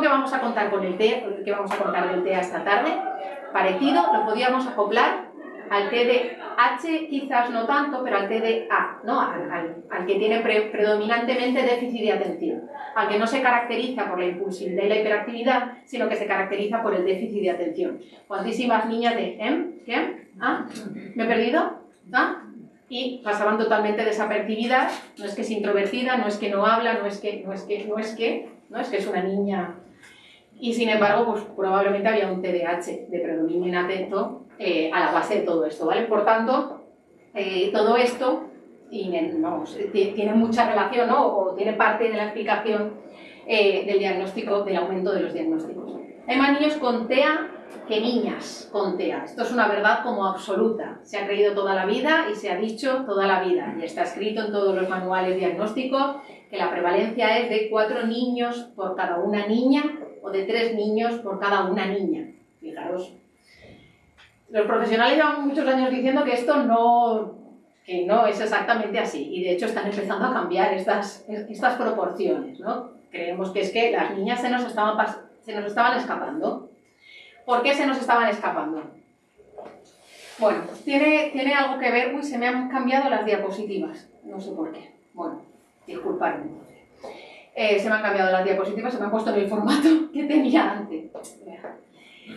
B: que vamos a contar con el TEA, que vamos a contar del TEA esta tarde, parecido, lo podíamos acoplar al TDAH, quizás no tanto, pero al TDA, ¿no? Al que tiene predominantemente déficit de atención, al que no se caracteriza por la impulsividad y la hiperactividad, sino que se caracteriza por el déficit de atención. Cuantísimas niñas de ¿qué? ¿Ah? ¿Me he perdido? ¿Ah? Y pasaban totalmente desapercibidas, no es que es introvertida, no es que no habla, no es que es una niña. Y sin embargo, pues probablemente había un TDAH de predominio inatento a la base de todo esto, ¿vale? Por tanto, todo esto tiene mucha relación, ¿no? O tiene parte de la explicación del diagnóstico, del aumento de los diagnósticos. Hay más niños con TEA que niñas con TEA. Esto es una verdad como absoluta. Se ha creído toda la vida y se ha dicho toda la vida. Y está escrito en todos los manuales diagnósticos que la prevalencia es de 4 niños por cada una niña o de 3 niños por cada una niña. Fijaros. Los profesionales llevan muchos años diciendo que esto no es exactamente así. Y de hecho están empezando a cambiar estas proporciones, ¿no? Creemos que es que las niñas se nos estaban escapando. ¿Por qué se nos estaban escapando? Bueno, pues tiene algo que ver... Uy, se me han cambiado las diapositivas. No sé por qué. Bueno, disculpadme. Se me han cambiado las diapositivas, se me han puesto en el formato que tenía antes.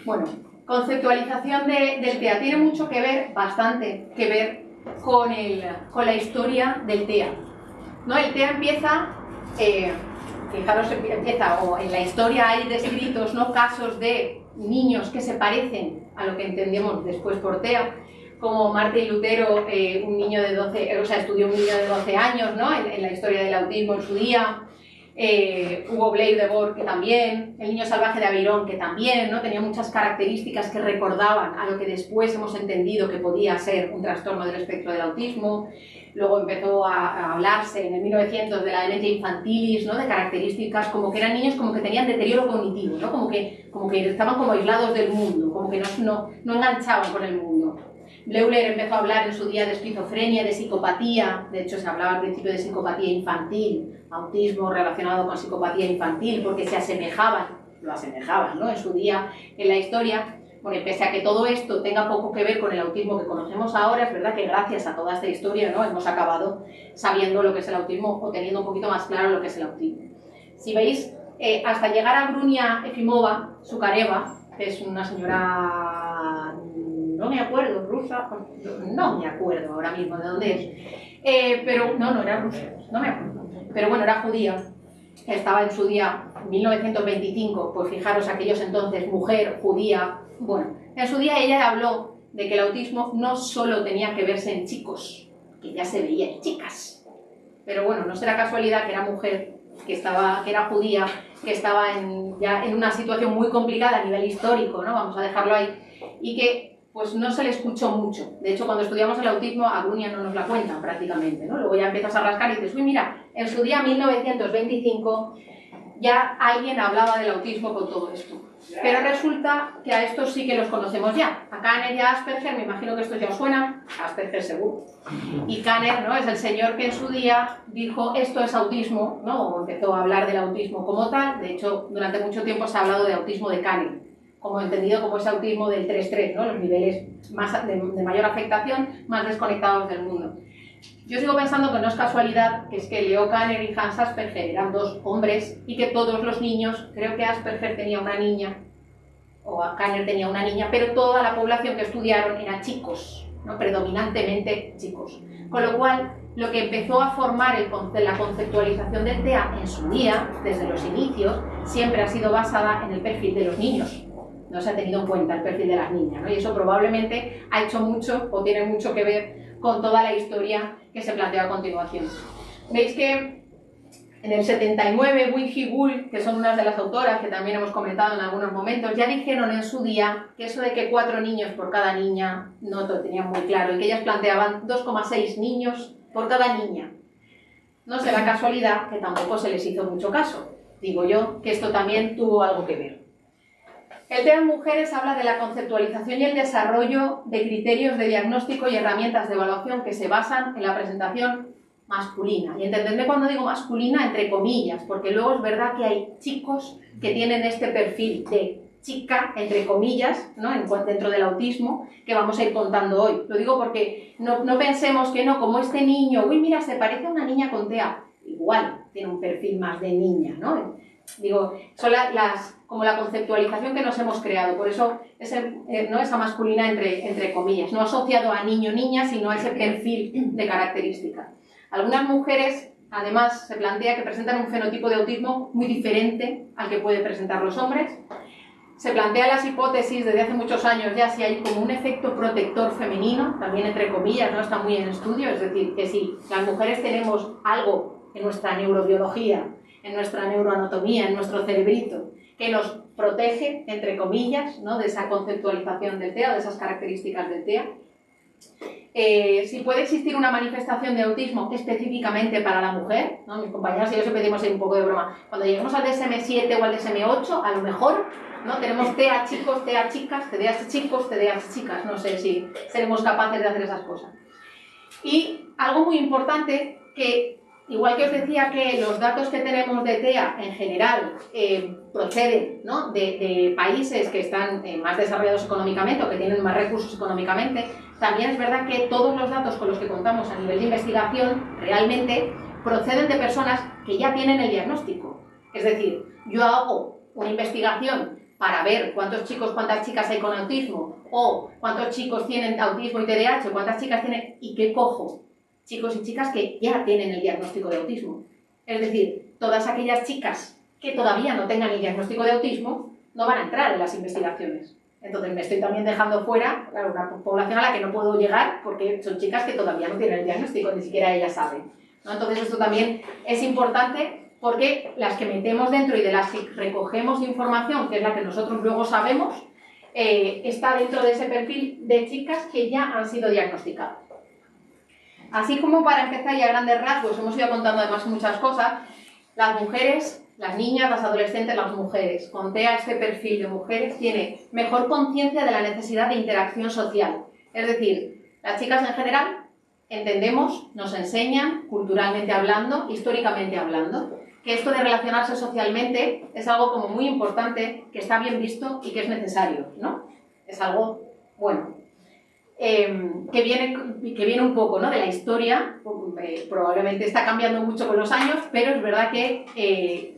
B: Bueno, conceptualización del TEA. Tiene mucho que ver, bastante que ver con la historia del TEA. ¿No? El TEA empieza... fijaros, o en la historia hay descritos, ¿no?, casos de niños que se parecen a lo que entendemos después por TEA, como Martin Lutero, un niño de 12, estudió un niño de 12 años, ¿no?, en la historia del autismo en su día, Hugo Blair de Boer, que también, el niño salvaje de Aveyron, que también, ¿no?, tenía muchas características que recordaban a lo que después hemos entendido que podía ser un trastorno del espectro del autismo. Luego empezó a hablarse en el 1900 de la demencia infantilis, ¿no?, de características como que eran niños como que tenían deterioro cognitivo, ¿no?, como que estaban como aislados del mundo, como que no enganchaban con el mundo. Bleuler empezó a hablar en su día de esquizofrenia, de psicopatía, de hecho se hablaba al principio de psicopatía infantil, autismo relacionado con psicopatía infantil, porque lo asemejaban, ¿no?, en su día en la historia. Bueno, y pese a que todo esto tenga poco que ver con el autismo que conocemos ahora, es verdad que gracias a toda esta historia, ¿no?, hemos acabado sabiendo lo que es el autismo o teniendo un poquito más claro lo que es el autismo. Si veis, hasta llegar a Grunia Efimova Zukareva, que es una señora, no me acuerdo, rusa, no me acuerdo ahora mismo de dónde es, pero no era rusa, no me acuerdo, pero bueno, era judía. Estaba en su día, 1925, pues fijaros, aquellos entonces, mujer, judía. Bueno, en su día ella habló de que el autismo no solo tenía que verse en chicos, que ya se veía en chicas. Pero bueno, no será casualidad que era mujer, que era judía, que estaba ya en una situación muy complicada a nivel histórico, ¿no?, vamos a dejarlo ahí, y que pues no se le escuchó mucho. De hecho, cuando estudiamos el autismo, a Grunia no nos la cuentan prácticamente, ¿no? Luego ya empiezas a rascar y dices, uy, mira, en su día, 1925, ya alguien hablaba del autismo con todo esto. Pero resulta que a estos sí que los conocemos ya. A Kanner y a Asperger, me imagino que estos ya os suenan, Asperger seguro. Y Kanner, ¿no?, es el señor que en su día dijo, esto es autismo, ¿no?, o empezó a hablar del autismo como tal. De hecho, durante mucho tiempo se ha hablado de autismo de Kanner, como entendido como ese autismo del 3-3, ¿no?, los niveles de mayor afectación, más desconectados del mundo. Yo sigo pensando que no es casualidad, que es que Leo Kanner y Hans Asperger eran 2 hombres y que todos los niños, creo que Asperger tenía una niña, o Kanner tenía una niña, pero toda la población que estudiaron eran chicos, ¿no?, predominantemente chicos. Con lo cual, lo que empezó a formar la conceptualización del TEA en su día, desde los inicios, siempre ha sido basada en el perfil de los niños. No se ha tenido en cuenta el perfil de las niñas, ¿no? Y eso probablemente ha hecho mucho o tiene mucho que ver con toda la historia que se plantea a continuación. Veis que En el 79, Wing Hee Bull, que son unas de las autoras que también hemos comentado en algunos momentos, ya dijeron en su día que eso de que 4 niños por cada niña no lo tenían muy claro y que ellas planteaban 2,6 niños por cada niña. No será casualidad que tampoco se les hizo mucho caso. Digo yo que esto también tuvo algo que ver. El TEA en mujeres habla de la conceptualización y el desarrollo de criterios de diagnóstico y herramientas de evaluación que se basan en la presentación masculina. Y entendedme cuando digo masculina entre comillas, porque luego es verdad que hay chicos que tienen este perfil de chica, entre comillas, ¿no? Dentro del autismo, que vamos a ir contando hoy. Lo digo porque no pensemos que no, como este niño, uy, mira, se parece a una niña con TEA. Igual, tiene un perfil más de niña, ¿no? Digo, son como la conceptualización que nos hemos creado, por eso ¿no? Esa masculina entre comillas, no asociado a niño-niña, sino a ese perfil de característica. Algunas mujeres, además, se plantea que presentan un fenotipo de autismo muy diferente al que pueden presentar los hombres. Se plantean las hipótesis desde hace muchos años ya si hay como un efecto protector femenino, también entre comillas, no está muy en estudio, es decir, que si las mujeres tenemos algo en nuestra neurobiología, en nuestra neuroanatomía, en nuestro cerebrito, que nos protege, entre comillas, ¿no? De esa conceptualización del TEA, de esas características del TEA. Si puede existir una manifestación de autismo específicamente para la mujer, ¿no? Mis compañeras y yo siempre decimos ahí un poco de broma, cuando lleguemos al DSM-7 o al DSM-8, a lo mejor, ¿no? Tenemos TEA chicos, TEA chicas, TDAH chicos, TDAH chicas, no sé si seremos capaces de hacer esas cosas. Y algo muy importante que, igual que os decía que los datos que tenemos de TEA en general proceden, ¿no? de países que están más desarrollados económicamente o que tienen más recursos económicamente, también es verdad que todos los datos con los que contamos a nivel de investigación realmente proceden de personas que ya tienen el diagnóstico. Es decir, yo hago una investigación para ver cuántos chicos, cuántas chicas hay con autismo o cuántos chicos tienen autismo y TDAH o cuántas chicas tienen y qué cojo. Chicos y chicas que ya tienen el diagnóstico de autismo. Es decir, todas aquellas chicas que todavía no tengan el diagnóstico de autismo no van a entrar en las investigaciones. Entonces me estoy también dejando fuera, claro, una población a la que no puedo llegar porque son chicas que todavía no tienen el diagnóstico, ni siquiera ellas saben, ¿no? Entonces esto también es importante porque las que metemos dentro y de las que recogemos información, que es la que nosotros luego sabemos, está dentro de ese perfil de chicas que ya han sido diagnosticadas. Así como para empezar y a grandes rasgos, hemos ido contando además muchas cosas, las mujeres, las niñas, las adolescentes, las mujeres, con TEA este perfil de mujeres tiene mejor conciencia de la necesidad de interacción social. Es decir, las chicas en general entendemos, nos enseñan, culturalmente hablando, históricamente hablando, que esto de relacionarse socialmente es algo como muy importante, que está bien visto y que es necesario, ¿no? Es algo bueno. Que viene un poco, ¿no? De la historia, probablemente está cambiando mucho con los años, pero es verdad que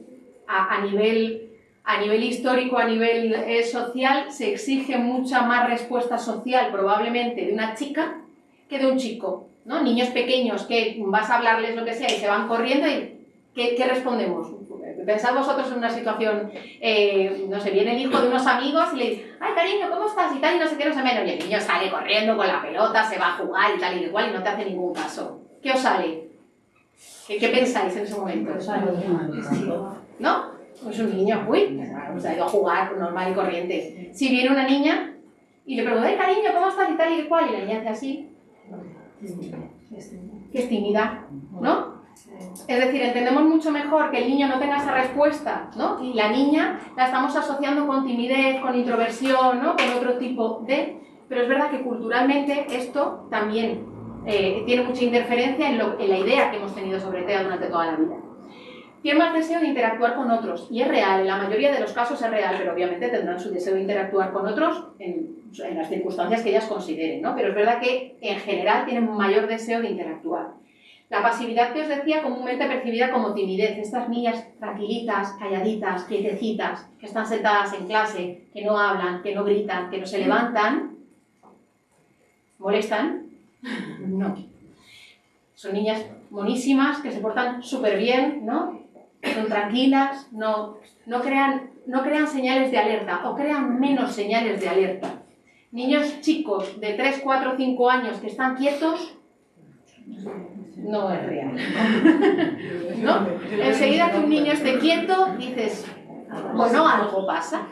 B: a nivel histórico, a nivel social, se exige mucha más respuesta social probablemente de una chica que de un chico, ¿no? Niños pequeños que vas a hablarles lo que sea y se van corriendo y ¿qué respondemos? Pensad vosotros en una situación, no sé, viene el hijo de unos amigos y le dice, ay cariño, ¿cómo estás? Y tal, y no sé qué, no sé menos. Y el niño sale corriendo con la pelota, se va a jugar y tal y igual y no te hace ningún caso. ¿Qué os sale? ¿Qué pensáis en ese momento? ¿No? Pues un niño, uy, pues ha ido a jugar normal y corriente. Si viene una niña y le pregunta, ay cariño, ¿cómo estás? Y tal y cual, y la niña hace así, que es tímida, ¿no? Es decir, entendemos mucho mejor que el niño no tenga esa respuesta, ¿no? Y la niña la estamos asociando con timidez, con introversión, ¿no? Con otro tipo de... Pero es verdad que culturalmente esto también tiene mucha interferencia en la idea que hemos tenido sobre TEA durante toda la vida. Tiene más deseo de interactuar con otros, y es real, en la mayoría de los casos es real, pero obviamente tendrán su deseo de interactuar con otros en las circunstancias que ellas consideren, ¿no? Pero es verdad que en general tienen un mayor deseo de interactuar. La pasividad que os decía, comúnmente percibida como timidez, estas niñas tranquilitas, calladitas, quietecitas, que están sentadas en clase, que no hablan, que no gritan, que no se levantan, ¿molestan? No. Son niñas monísimas, que se portan súper bien, ¿no? Son tranquilas, no crean señales de alerta o crean menos señales de alerta. Niños chicos de 3, 4, 5 años que están quietos, no es real. ¿No? Enseguida que un niño esté quieto, dices, bueno, algo pasa.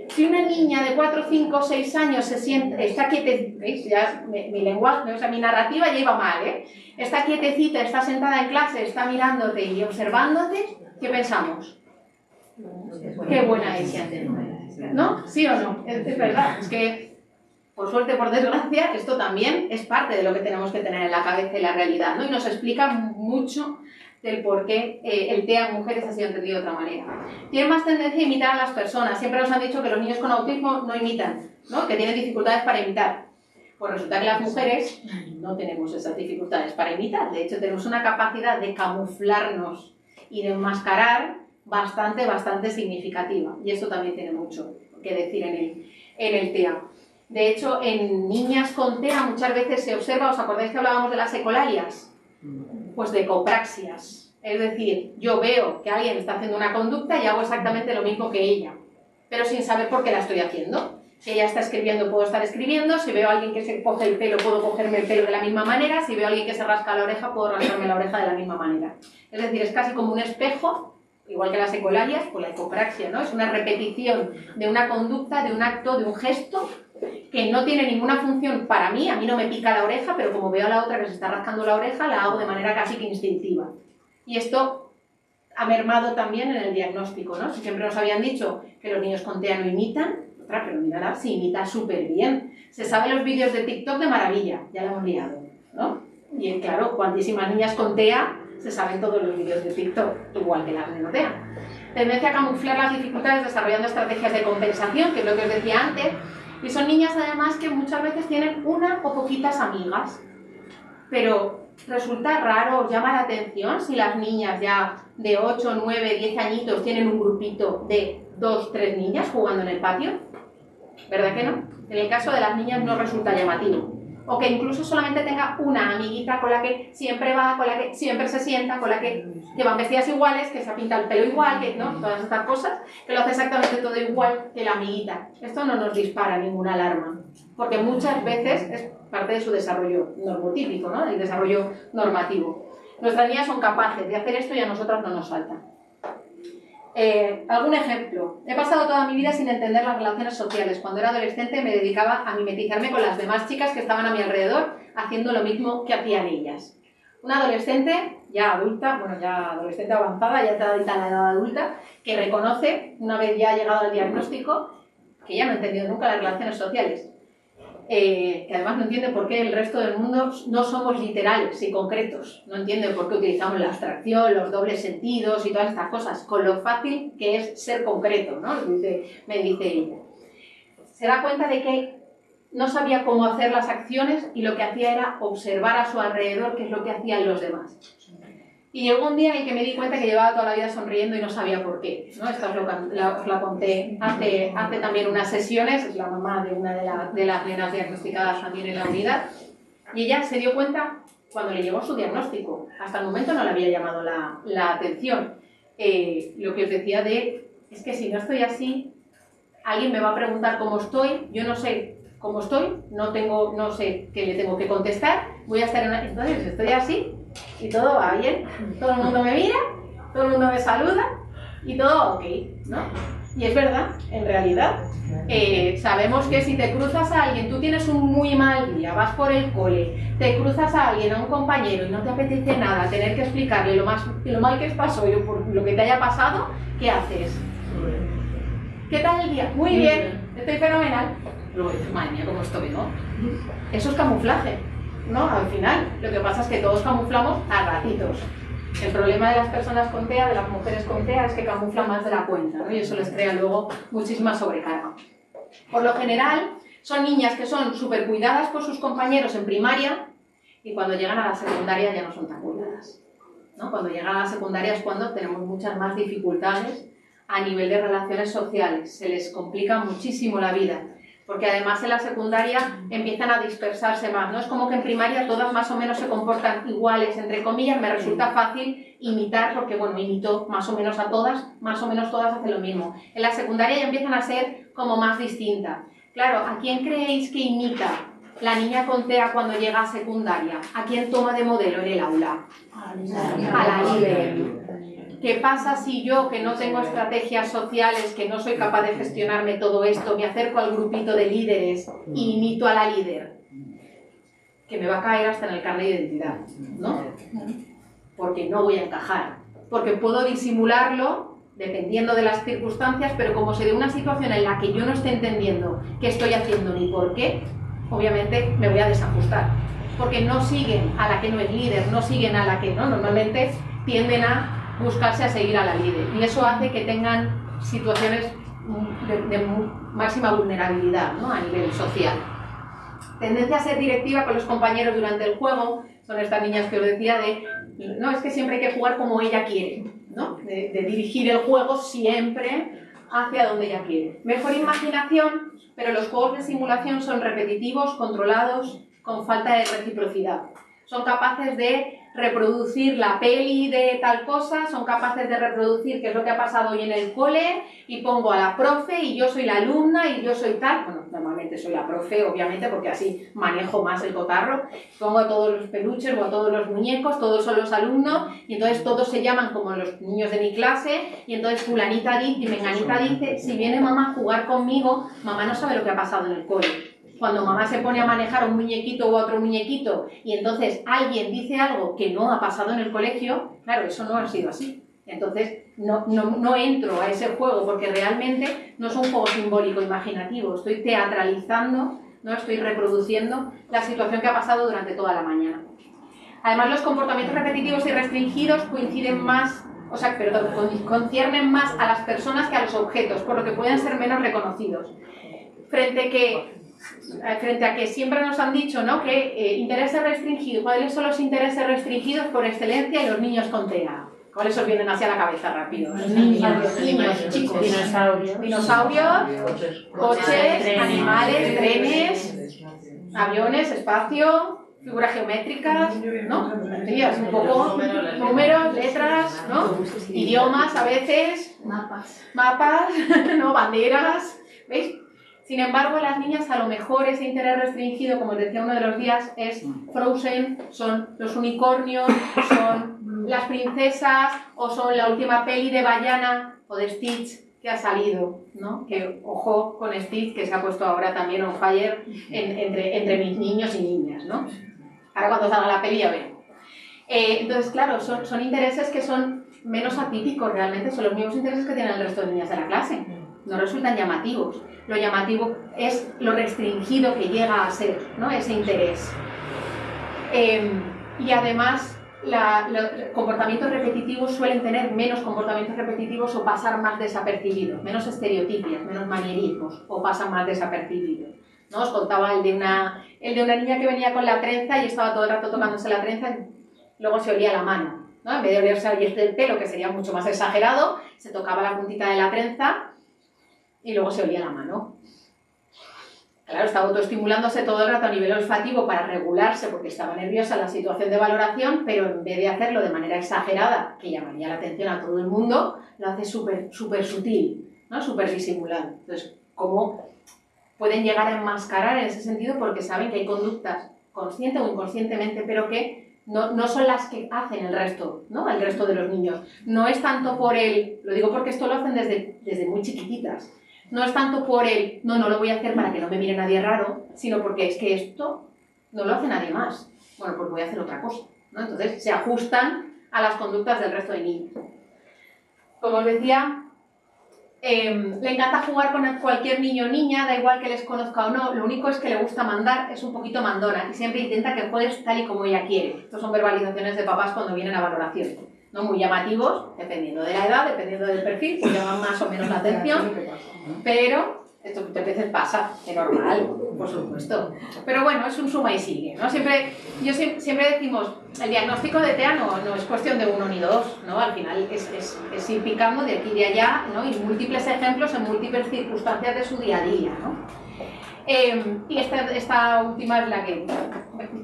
B: Si una niña de 4, 5, 6 años se siente, está quietecita, ¿veis? Ya mi lenguaje, o sea, mi narrativa ya iba mal, ¿eh? Está quietecita, está sentada en clase, está mirándote y observándote, ¿qué pensamos? Qué buena es, ¿no? ¿Sí o no? Es verdad, es que, por suerte, por desgracia, esto también es parte de lo que tenemos que tener en la cabeza y la realidad, ¿no? Y nos explica mucho del por qué el TEA en mujeres ha sido entendido de otra manera. Tienen más tendencia a imitar a las personas. Siempre nos han dicho que los niños con autismo no imitan, ¿no? Que tienen dificultades para imitar. Pues resulta que las mujeres no tenemos esas dificultades para imitar. De hecho, tenemos una capacidad de camuflarnos y de enmascarar bastante significativa. Y esto también tiene mucho que decir en el TEA. De hecho, en niñas con TEA muchas veces se observa, ¿os acordáis que hablábamos de las ecolalias? Pues de copraxias. Es decir, yo veo que alguien está haciendo una conducta y hago exactamente lo mismo que ella, pero sin saber por qué la estoy haciendo. Si ella está escribiendo, puedo estar escribiendo. Si veo a alguien que se coge el pelo, puedo cogerme el pelo de la misma manera. Si veo a alguien que se rasca la oreja, puedo rascarme la oreja de la misma manera. Es decir, es casi como un espejo, igual que las ecolalias, pues la ecopraxia, ¿no? Es una repetición de una conducta, de un acto, de un gesto que no tiene ninguna función para mí. A mí no me pica la oreja, pero como veo a la otra que se está rascando la oreja, la hago de manera casi que instintiva. Y esto ha mermado también en el diagnóstico, ¿no? Si siempre nos habían dicho que los niños con TEA no imitan, pero mirad, sí imita súper bien. Se sabe los vídeos de TikTok de maravilla, ya la hemos liado, ¿no? Y claro, cuantísimas niñas con TEA se saben todos los vídeos de TikTok, igual que las de no TEA. Tendencia a camuflar las dificultades desarrollando estrategias de compensación, que es lo que os decía antes. Y son niñas además que muchas veces tienen una o poquitas amigas, pero resulta raro, llama la atención si las niñas ya de 8, 9, 10 añitos tienen un grupito de 2, 3 niñas jugando en el patio. ¿Verdad que no? En el caso de las niñas no resulta llamativo. O que incluso solamente tenga una amiguita con la que siempre va, con la que siempre se sienta, con la que van vestidas iguales, que se ha pintado el pelo igual, que no, todas estas cosas, que lo hace exactamente todo igual que la amiguita. Esto no nos dispara ninguna alarma, porque muchas veces es parte de su desarrollo normotípico, ¿no? El desarrollo normativo. Nuestras niñas son capaces de hacer esto y a nosotras no nos falta. Algún ejemplo. He pasado toda mi vida sin entender las relaciones sociales. Cuando era adolescente me dedicaba a mimetizarme con las demás chicas que estaban a mi alrededor, haciendo lo mismo que hacían ellas. Una adolescente, ya adulta, bueno, ya adolescente avanzada, ya está en la edad adulta, que reconoce, una vez ya ha llegado al diagnóstico, que ya no ha entendido nunca las relaciones sociales. Que además no entiende por qué el resto del mundo no somos literales y concretos, no entiende por qué utilizamos la abstracción, los dobles sentidos y todas estas cosas, con lo fácil que es ser concreto, ¿no? Me dice ella. Se da cuenta de que no sabía cómo hacer las acciones y lo que hacía era observar a su alrededor qué es lo que hacían los demás. Y llegó un día en que me di cuenta que llevaba toda la vida sonriendo y no sabía por qué, ¿no? Esta os la conté hace también unas sesiones, es la mamá de una de las nenas diagnosticadas también en la unidad, y ella se dio cuenta cuando le llegó su diagnóstico. Hasta el momento no le había llamado la atención. Lo que os decía es que si no estoy así, alguien me va a preguntar cómo estoy, yo no sé cómo estoy, no sé qué le tengo que contestar, voy a estar entonces estoy así, y todo va bien, todo el mundo me mira, todo el mundo me saluda y todo ok, ¿no? Y es verdad, en realidad, sabemos que si te cruzas a alguien, tú tienes un muy mal día, vas por el cole, te cruzas a alguien, a un compañero y no te apetece nada tener que explicarle lo mal que estás hoy o por lo que te haya pasado, ¿qué haces? ¿Qué tal el día? Muy bien, estoy fenomenal. Luego dices, madre mía, ¿cómo estoy, no? Eso es camuflaje, ¿no? Al final, lo que pasa es que todos camuflamos a ratitos. El problema de las personas con TEA, de las mujeres con TEA, es que camuflan más de la cuenta, ¿no? Y eso les crea luego muchísima sobrecarga. Por lo general, son niñas que son súper cuidadas por sus compañeros en primaria y cuando llegan a la secundaria ya no son tan cuidadas, ¿no? Cuando llegan a la secundaria es cuando tenemos muchas más dificultades a nivel de relaciones sociales. Se les complica muchísimo la vida. Porque además en la secundaria empiezan a dispersarse más, ¿no? Es como que en primaria todas más o menos se comportan iguales, entre comillas, me resulta fácil imitar, porque bueno, imito más o menos a todas, más o menos todas hacen lo mismo. En la secundaria ya empiezan a ser como más distintas. Claro, ¿a quién creéis que imita la niña con TEA cuando llega a secundaria, ¿a quién toma de modelo en el aula? A la líder. ¿Qué pasa si yo, que no tengo estrategias sociales, que no soy capaz de gestionarme todo esto, me acerco al grupito de líderes y imito a la líder? Que me va a caer hasta en el carnet de identidad, ¿no? Porque no voy a encajar. Porque puedo disimularlo dependiendo de las circunstancias, pero como se dé una situación en la que yo no esté entendiendo qué estoy haciendo ni por qué, obviamente me voy a desajustar. Porque no siguen a la que no es líder, no siguen a la que no, normalmente tienden a buscarse a seguir a la líder. Y eso hace que tengan situaciones de máxima vulnerabilidad, ¿no? A nivel social. Tendencia a ser directiva con los compañeros durante el juego, son estas niñas que os decía no, es que siempre hay que jugar como ella quiere, ¿no? De dirigir el juego siempre hacia donde ella quiere. Mejor imaginación, pero los juegos de simulación son repetitivos, controlados, con falta de reciprocidad. Son capaces de reproducir la peli de tal cosa, son capaces de reproducir qué es lo que ha pasado hoy en el cole y pongo a la profe y yo soy la alumna y yo soy tal, bueno, normalmente soy la profe, obviamente, porque así manejo más el cotarro, pongo a todos los peluches o a todos los muñecos, todos son los alumnos y entonces todos se llaman como los niños de mi clase y entonces fulanita dice y menganita dice, si viene mamá a jugar conmigo, mamá no sabe lo que ha pasado en el cole. Cuando mamá se pone a manejar un muñequito u otro muñequito y entonces alguien dice algo que no ha pasado en el colegio, claro, eso no ha sido así. Entonces no entro a ese juego porque realmente no es un juego simbólico imaginativo, estoy teatralizando, no estoy reproduciendo la situación que ha pasado durante toda la mañana. Además, los comportamientos repetitivos y restringidos coinciden más, conciernen más a las personas que a los objetos, por lo que pueden ser menos reconocidos. Frente a que siempre nos han dicho, ¿no?, que intereses restringidos, ¿cuáles son los intereses restringidos por excelencia y los niños con TEA? ¿Cuáles os vienen hacia la cabeza rápido? Los niños, chicos. Dinosaurios, coches, animales, trenes, aviones, espacio, figuras geométricas, ¿no? Un poco números, letras, ¿no? Idiomas a veces, mapas, ¿no? Banderas, ¿veis? Sin embargo, las niñas a lo mejor ese interés restringido, como os decía uno de los días, es Frozen, son los unicornios, son las princesas o son la última peli de Bayana o de Stitch que ha salido, ¿no? Que ojo con Stitch, que se ha puesto ahora también on fire entre mis niños y niñas, ¿no? Ahora cuando salga la peli ya ven. Entonces, claro, son intereses que son menos atípicos realmente, son los mismos intereses que tienen el resto de niñas de la clase. No resultan llamativos. Lo llamativo es lo restringido que llega a ser, ¿no? Ese interés. Y además, los comportamios repetitivos suelen tener menos comportamientos repetitivos o pasar más desapercibidos, menos estereotipias, menos manierismos o pasan más desapercibidos, ¿no? Os contaba el de una niña que venía con la trenza y estaba todo el rato tocándose la trenza y luego se olía la mano, ¿no? En vez de olerse el pelo, que sería mucho más exagerado, se tocaba la puntita de la trenza y luego se olía la mano. Claro, estaba autoestimulándose todo el rato a nivel olfativo para regularse porque estaba nerviosa en la situación de valoración, pero en vez de hacerlo de manera exagerada, que llamaría la atención a todo el mundo, lo hace súper sutil, ¿no? Súper disimulado. Entonces, ¿cómo pueden llegar a enmascarar en ese sentido? Porque saben que hay conductas, consciente o inconscientemente, pero que no son las que hacen el resto, ¿no? El resto de los niños. No es tanto por lo digo porque esto lo hacen desde muy chiquititas. No es tanto por no lo voy a hacer para que no me mire nadie raro, sino porque es que esto no lo hace nadie más. Bueno, pues voy a hacer otra cosa, ¿no? Entonces se ajustan a las conductas del resto de niños. Como os decía, le encanta jugar con cualquier niño o niña, da igual que les conozca o no, lo único es que le gusta mandar, es un poquito mandona y siempre intenta que juegues tal y como ella quiere. Estos son verbalizaciones de papás cuando vienen a valoración, ¿no? Muy llamativos, dependiendo de la edad, dependiendo del perfil, pues llaman más o menos la atención, pero esto muchas veces pasa, es normal, por supuesto. Pero bueno, es un suma y sigue, ¿no? Siempre decimos, el diagnóstico de TEA no es cuestión de uno ni dos, ¿no? Al final es ir picando de aquí y de allá, ¿no? Y múltiples ejemplos en múltiples circunstancias de su día a día, ¿no? Y esta última es la que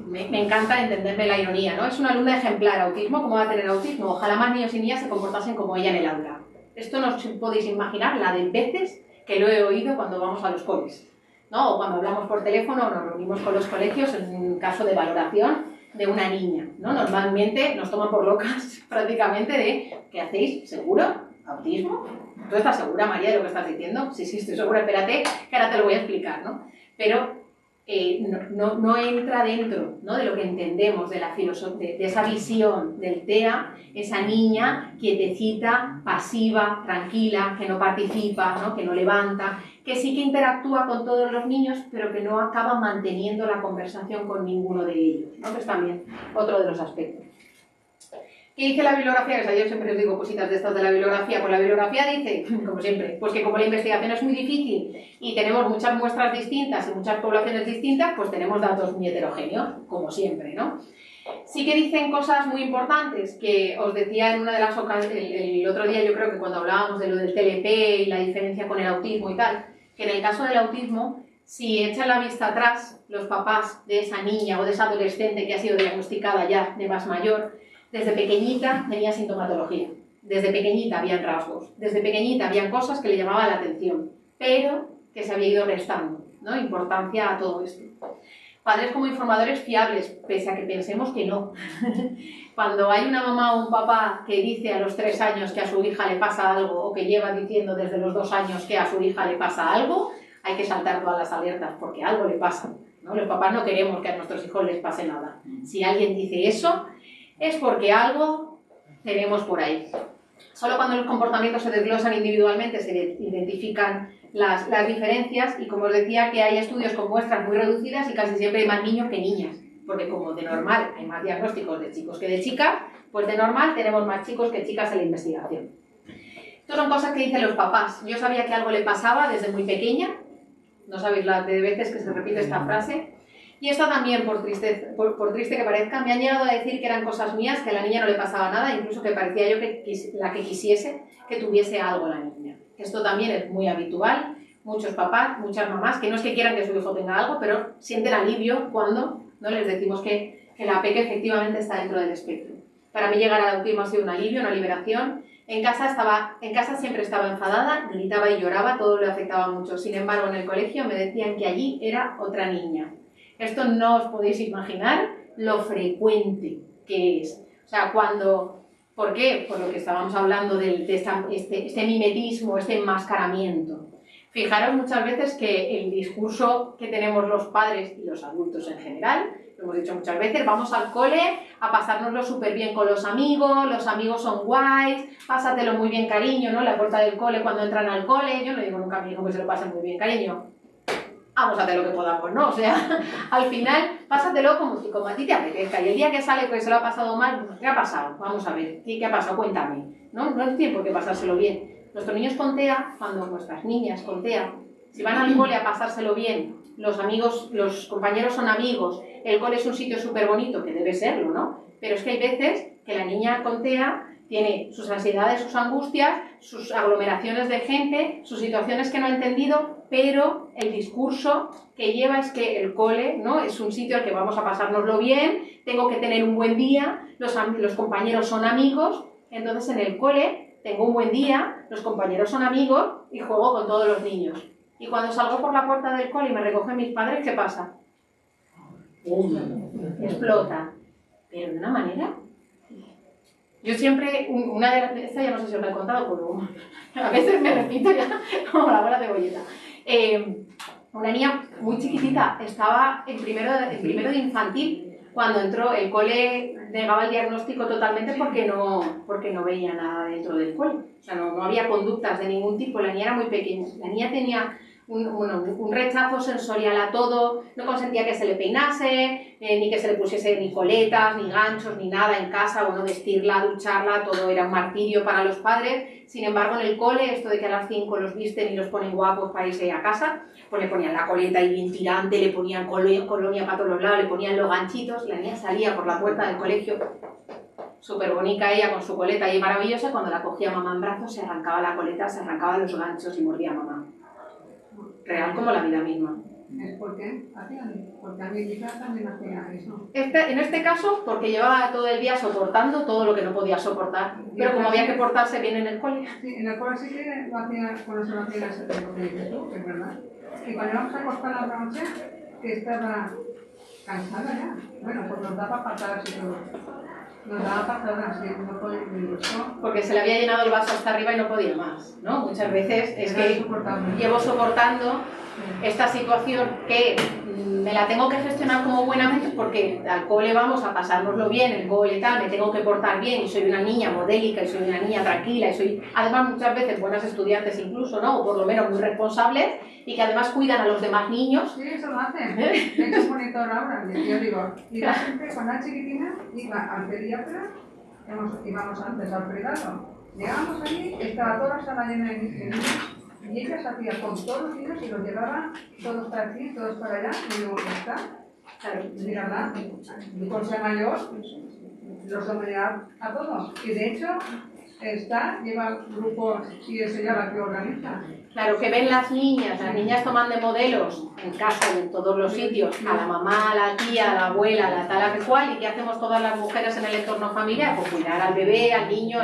B: me encanta entenderme la ironía, ¿no? Es una alumna ejemplar, autismo, ¿cómo va a tener autismo? Ojalá más niños y niñas se comportasen como ella en el aula. Esto no os podéis imaginar la de veces que lo he oído cuando vamos a los coles. ¿no? O cuando hablamos por teléfono o nos reunimos con los colegios en un caso de valoración de una niña, ¿no? Normalmente nos toman por locas prácticamente de ¿qué hacéis? ¿Seguro? ¿Autismo? ¿Tú estás segura, María, de lo que estás diciendo? Sí, estoy segura, espérate, que ahora te lo voy a explicar, ¿no? Pero no entra dentro, ¿no? De lo que entendemos de la filosofía, de esa visión del TEA, esa niña quietecita, pasiva, tranquila, que no participa, ¿no? Que no levanta, que sí que interactúa con todos los niños, pero que no acaba manteniendo la conversación con ninguno de ellos, ¿no? Que es también otro de los aspectos. ¿Qué dice la bibliografía? O sea, yo siempre os digo cositas de estas de la bibliografía. Pues la bibliografía dice, como siempre, pues que como la investigación es muy difícil y tenemos muchas muestras distintas y muchas poblaciones distintas, pues tenemos datos muy heterogéneos, como siempre, ¿no? Sí que dicen cosas muy importantes que os decía en una de las ocasiones, el otro día yo creo que cuando hablábamos de lo del TLP y la diferencia con el autismo y tal, que en el caso del autismo, si echan la vista atrás los papás de esa niña o de esa adolescente que ha sido diagnosticada ya de más mayor, desde pequeñita tenía sintomatología, desde pequeñita habían rasgos, desde pequeñita habían cosas que le llamaban la atención, pero que se había ido restando, ¿no? Importancia a todo esto. Padres como informadores fiables, pese a que pensemos que no. Cuando hay una mamá o un papá que dice a los 3 años que a su hija le pasa algo, o que lleva diciendo desde los 2 años que a su hija le pasa algo, hay que saltar todas las alertas, porque algo le pasa, ¿no? Los papás no queremos que a nuestros hijos les pase nada. Si alguien dice eso, es porque algo tenemos por ahí. Solo cuando los comportamientos se desglosan individualmente se identifican las diferencias, y como os decía que hay estudios con muestras muy reducidas y casi siempre hay más niños que niñas, porque como de normal hay más diagnósticos de chicos que de chicas, pues de normal tenemos más chicos que chicas en la investigación. Estas son cosas que dicen los papás. Yo sabía que algo le pasaba desde muy pequeña, no sabéis las de veces que se repite esta frase. Y esto también, por triste que parezca, me han llegado a decir que eran cosas mías, que a la niña no le pasaba nada, incluso que parecía yo que la que quisiese que tuviese algo la niña. Esto también es muy habitual. Muchos papás, muchas mamás, que no es que quieran que su hijo tenga algo, pero sienten alivio cuando no les decimos que la peque efectivamente está dentro del espectro. Para mí llegar al autismo ha sido un alivio, una liberación. En casa siempre estaba enfadada, gritaba y lloraba, todo le afectaba mucho. Sin embargo, en el colegio me decían que allí era otra niña. Esto no os podéis imaginar lo frecuente que es. O sea, ¿por qué? Por lo que estábamos hablando de este mimetismo, este enmascaramiento. Fijaros muchas veces que el discurso que tenemos los padres y los adultos en general, lo hemos dicho muchas veces, vamos al cole a pasárnoslo súper bien con los amigos son guays, pásatelo muy bien, cariño, ¿no? La puerta del cole cuando entran al cole, yo no digo nunca a mi hijo que se lo pase muy bien, cariño. Vamos a hacer lo que podamos, ¿no? O sea, al final, pásatelo como a ti te apetezca. Y el día que sale pues se lo ha pasado mal, ¿qué ha pasado? Vamos a ver, ¿qué ha pasado? Cuéntame. No tiene por qué pasárselo bien. Nuestros niños con TEA, cuando nuestras niñas con TEA, si van al cole a pasárselo bien, los compañeros son amigos, el cole es un sitio súper bonito, que debe serlo, ¿no? Pero es que hay veces que la niña con TEA tiene sus ansiedades, sus angustias, sus aglomeraciones de gente, sus situaciones que no ha entendido, pero el discurso que lleva es que el cole, ¿no? Es un sitio al que vamos a pasárnoslo bien, tengo que tener un buen día, los compañeros son amigos, entonces en el cole tengo un buen día, los compañeros son amigos y juego con todos los niños. Y cuando salgo por la puerta del cole y me recogen mis padres, ¿qué pasa? Explota. Pero de una manera... Yo siempre, esta ya no sé si os la he contado, pero a veces me repito ya como la bola de bolleta. Una niña muy chiquitita estaba en primero de infantil cuando entró. El cole negaba el diagnóstico totalmente porque no veía nada dentro del cole. O sea, no había conductas de ningún tipo, la niña era muy pequeña. La niña tenía un rechazo sensorial a todo, no consentía que se le peinase, ni que se le pusiese ni coletas, ni ganchos, ni nada en casa, bueno, vestirla, ducharla, todo era un martirio para los padres. Sin embargo, en el cole, esto de que a las 5 los visten y los ponen guapos para irse a casa, pues le ponían la coleta y bien tirante, le ponían colonia para todos los lados, le ponían los ganchitos, la niña salía por la puerta del colegio, súper bonita ella con su coleta y maravillosa, cuando la cogía mamá en brazos se arrancaba la coleta, se arrancaba los ganchos y mordía a mamá. Real como la vida misma.
E: ¿Por qué? Porque a mi hija también hacía eso.
B: En este caso, porque llevaba todo el día soportando todo lo que no podía soportar. Pero como había que portarse bien en el cole.
E: Sí, en el cole sí que lo hacía, cuando se lo hacía eso que dices tú, es verdad. Y cuando íbamos a acostar a la noche, que estaba cansada ya. Bueno, pues nos daba patadas y todo. Nos daba patadas y no podía ni eso.
B: Porque se le había llenado el vaso hasta arriba y no podía más, ¿no? Muchas veces es
E: Era
B: que
E: insoportable.
B: llevo soportando esta situación que me la tengo que gestionar como buenamente porque al cole vamos a pasárnoslo bien, el cole y tal, me tengo que portar bien y soy una niña modélica y soy una niña tranquila y soy además muchas veces buenas estudiantes incluso, ¿no? O por lo menos muy responsables y que además cuidan a los demás niños.
E: Sí, eso lo hacen. De hecho, es monitor ahora. Yo digo, iba siempre, cuando era chiquitina, iba al pediatra, íbamos antes al privado. Llegamos allí, estaba toda la sala llena de niños. Y ella se hacía con todos los niños y los llevaba todos para aquí, todos para allá. Y digo, ¿qué está?
B: Claro.
E: Mírala, por ser mayor, los dominaba a todos. Y de hecho, lleva grupos y es ella la que organiza.
B: Claro, que ven las niñas toman de modelos en casa y en todos los sitios a la mamá, a la tía, a la abuela, a la tal, a que cual, y ¿qué hacemos todas las mujeres en el entorno familiar? Pues cuidar al bebé, al niño,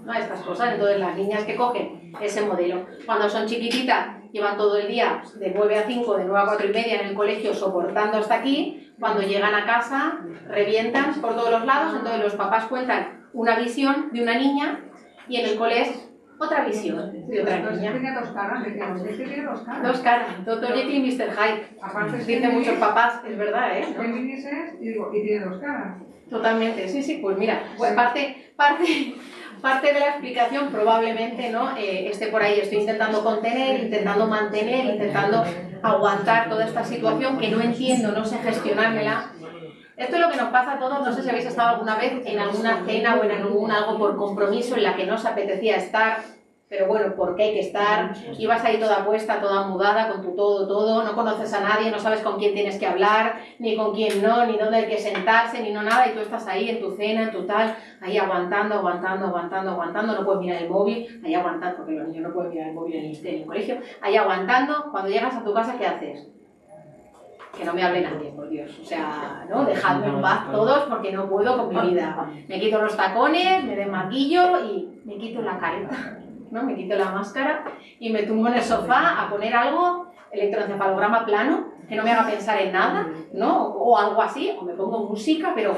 B: ¿no? Estas cosas. Entonces las niñas que cogen ese modelo, cuando son chiquititas, llevan todo el día de 9 a 5, de 9 a 4 y media en el colegio soportando hasta aquí, cuando llegan a casa revientan por todos los lados, entonces los papás cuentan una visión de una niña y en el colegio otra visión de otra niña.
E: Tiene dos caras, decíamos, es que tiene dos caras.
B: Dos caras, Dr. Jekyll y Mr. Hyde.
E: Aparte
B: Dicen muchos papás, es verdad, ¿eh? ¿No?
E: Géminis es, y digo, y tiene dos caras.
B: Totalmente, sí, pues mira, pues parte de la explicación probablemente, ¿no? Esté por ahí, estoy intentando contener, intentando mantener, intentando aguantar toda esta situación que no entiendo, no sé gestionármela. Esto es lo que nos pasa a todos, no sé si habéis estado alguna vez en alguna cena o en algo por compromiso en la que no os apetecía estar, pero bueno, porque hay que estar, y vas ahí toda puesta, toda mudada, con tu todo, no conoces a nadie, no sabes con quién tienes que hablar, ni con quién no, ni dónde hay que sentarse, ni no nada, y tú estás ahí en tu cena, en tu tal, ahí aguantando, no puedes mirar el móvil, ahí aguantando, porque los niños no pueden mirar el móvil en el colegio, ahí aguantando, cuando llegas a tu casa, ¿qué haces? Que no me hable nadie, por Dios, o sea, ¿no? Dejadme en paz todos porque no puedo con mi vida. Me quito los tacones, me desmaquillo y me quito la careta, ¿no? Me quito la máscara y me tumbo en el sofá a poner algo, electroencefalograma plano, que no me haga pensar en nada, ¿no? O algo así, o me pongo música, pero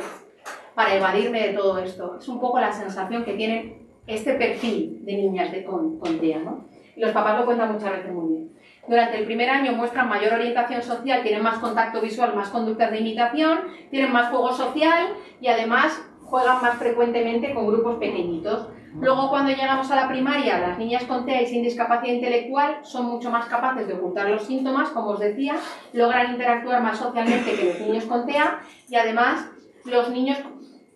B: para evadirme de todo esto. Es un poco la sensación que tiene este perfil de niñas con TEA, ¿no? Y los papás lo cuentan muchas veces muy bien. Durante el primer año muestran mayor orientación social, tienen más contacto visual, más conductas de imitación, tienen más juego social y además juegan más frecuentemente con grupos pequeñitos. Luego, cuando llegamos a la primaria, las niñas con TEA y sin discapacidad intelectual son mucho más capaces de ocultar los síntomas, como os decía, logran interactuar más socialmente que los niños con TEA y además los niños,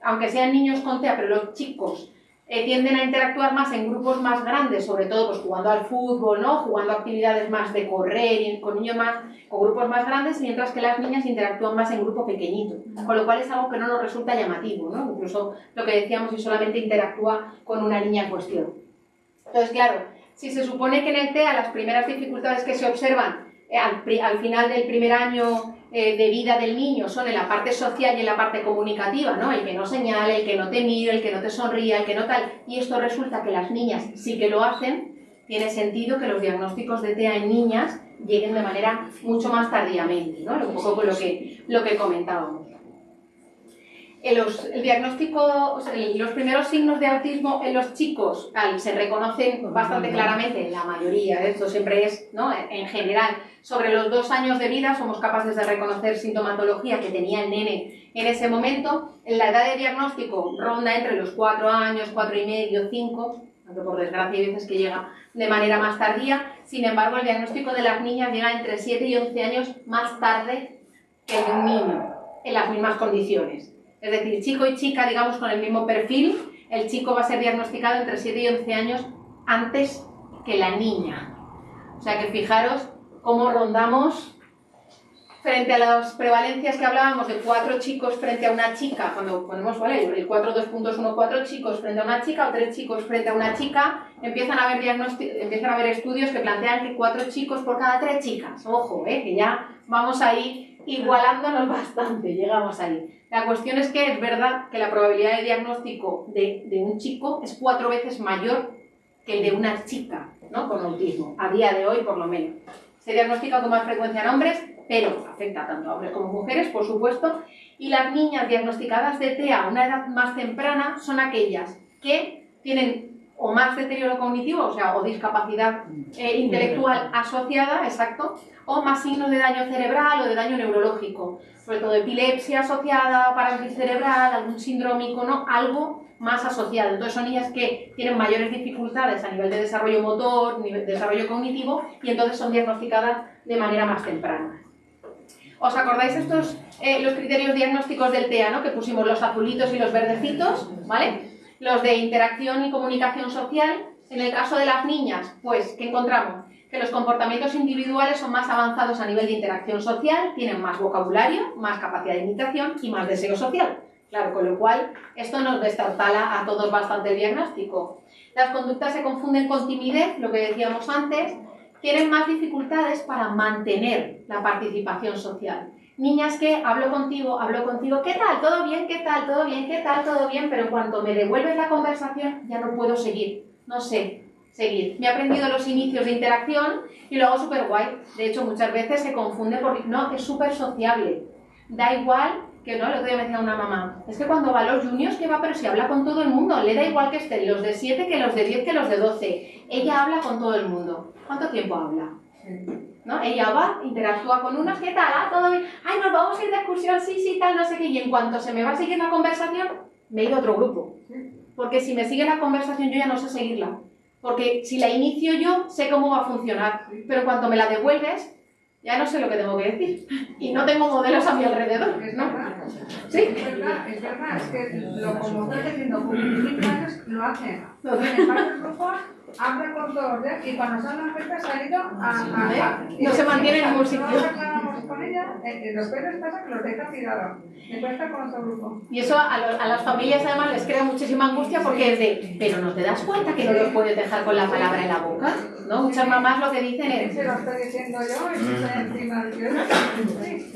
B: aunque sean niños con TEA, pero los chicos tienden a interactuar más en grupos más grandes, sobre todo pues, jugando al fútbol, ¿no? Jugando actividades más de correr y con niños más, con grupos más grandes, mientras que las niñas interactúan más en grupo pequeñito, con lo cual es algo que no nos resulta llamativo, ¿no? Incluso lo que decíamos, si solamente interactúa con una niña en cuestión. Entonces, claro, si se supone que en el TEA las primeras dificultades que se observan al final del primer año de vida del niño son en la parte social y en la parte comunicativa, ¿no? El que no señale, el que no te mire, el que no te sonría, el que no tal, y esto resulta que las niñas sí que lo hacen, tiene sentido que los diagnósticos de TEA en niñas lleguen de manera mucho más tardíamente, ¿no? Un poco con lo que comentábamos. El diagnóstico, o sea, los primeros signos de autismo en los chicos se reconocen bastante claramente, la mayoría, esto siempre es, ¿no? En general, sobre los 2 años de vida somos capaces de reconocer sintomatología que tenía el nene en ese momento. En la edad de diagnóstico ronda entre los 4 años, 4 y medio, 5, aunque por desgracia hay veces que llega de manera más tardía. Sin embargo, el diagnóstico de las niñas llega entre 7 y 11 años más tarde que el de un niño, en las mismas condiciones. Es decir, chico y chica, digamos, con el mismo perfil, el chico va a ser diagnosticado entre 7 y 11 años antes que la niña. O sea que fijaros cómo rondamos frente a las prevalencias que hablábamos de 4 chicos frente a una chica, cuando ponemos el 4 2.1, 4 chicos frente a una chica o 3 chicos frente a una chica, empiezan a haber estudios que plantean que 4 chicos por cada 3 chicas. Ojo, que ya vamos ahí igualándonos bastante, llegamos ahí. La cuestión es que es verdad que la probabilidad de diagnóstico de un chico es 4 veces mayor que el de una chica, ¿no? Con autismo, a día de hoy por lo menos. Se diagnostica con más frecuencia en hombres, pero afecta tanto a hombres como mujeres, por supuesto. Y las niñas diagnosticadas de TEA a una edad más temprana son aquellas que tienen o más deterioro cognitivo, o sea, o discapacidad intelectual asociada, exacto, o más signos de daño cerebral o de daño neurológico, sobre todo epilepsia asociada, parálisis cerebral, algún sindrómico, ¿no? Algo más asociado. Entonces son niñas que tienen mayores dificultades a nivel de desarrollo motor, nivel de desarrollo cognitivo, y entonces son diagnosticadas de manera más temprana. ¿Os acordáis estos, los criterios diagnósticos del TEA, ¿no? Que pusimos los azulitos y los verdecitos, ¿vale? Los de interacción y comunicación social. En el caso de las niñas, pues, ¿qué encontramos? Que los comportamientos individuales son más avanzados a nivel de interacción social, tienen más vocabulario, más capacidad de imitación y más deseo social. Claro, con lo cual, esto nos destartala a todos bastante el diagnóstico. Las conductas se confunden con timidez, lo que decíamos antes, tienen más dificultades para mantener la participación social. Niñas que hablo contigo, ¿qué tal? ¿Todo bien? ¿Qué tal? ¿Todo bien? ¿Qué tal? ¿Todo bien? Pero en cuanto me devuelves la conversación, ya no puedo seguir, no sé seguir. Me he aprendido los inicios de interacción y lo hago súper guay. De hecho, muchas veces se confunde porque no, es súper sociable. Da igual que no, el otro día me decía una mamá, es que cuando va a los juniors, que va, pero si habla con todo el mundo, le da igual que estén los de 7 que los de 10 que los de 12. Ella habla con todo el mundo. ¿Cuánto tiempo habla? ¿No? Ella va, interactúa con unos, ¿qué tal? Ah, todo bien. Ay, nos vamos a ir de excursión, sí, sí, tal, no sé qué. Y en cuanto se me va a seguir la conversación, me he ido a otro grupo. Porque si me sigue la conversación, yo ya no sé seguirla. Porque si la inicio yo, sé cómo va a funcionar. Pero en cuanto me la devuelves, ya no sé lo que tengo que decir. Y no tengo modelos a mi alrededor, ¿no? ¿Sí?
E: Es verdad, es que lo como estás diciendo, con 25 años lo hacen. Tienen varios grupos, hablan con todos, ¿eh? Y cuando se dan cuenta se han ido a
B: no se mantienen en ningún sitio.
E: No aclaramos con ella, los pelos pasa que los deja tirados. Me cuesta con otro grupo.
B: Y eso a las familias además les crea muchísima angustia porque es de, pero ¿no te das cuenta que no los puedes dejar con la palabra en la boca? ¿No? Muchas mamás lo que dicen es...
E: Se lo estoy diciendo yo, estoy encima del tío.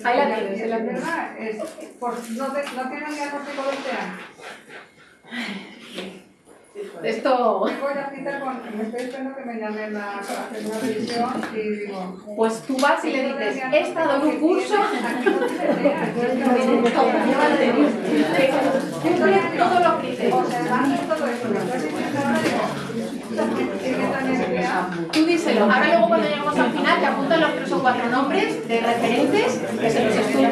B: Ahí la tienes,
E: la verdad, no tienen diagnóstico de TEA.
B: Esto...
E: Voy a citar me estoy esperando que me llamen para hacer una revisión y digo...
B: Pues tú vas y le dices, he estado en un curso... Todos los criterios. Tú díselo. Ahora luego cuando lleguemos al final te apuntan los 3 o 4 nombres de referentes que se los estudien.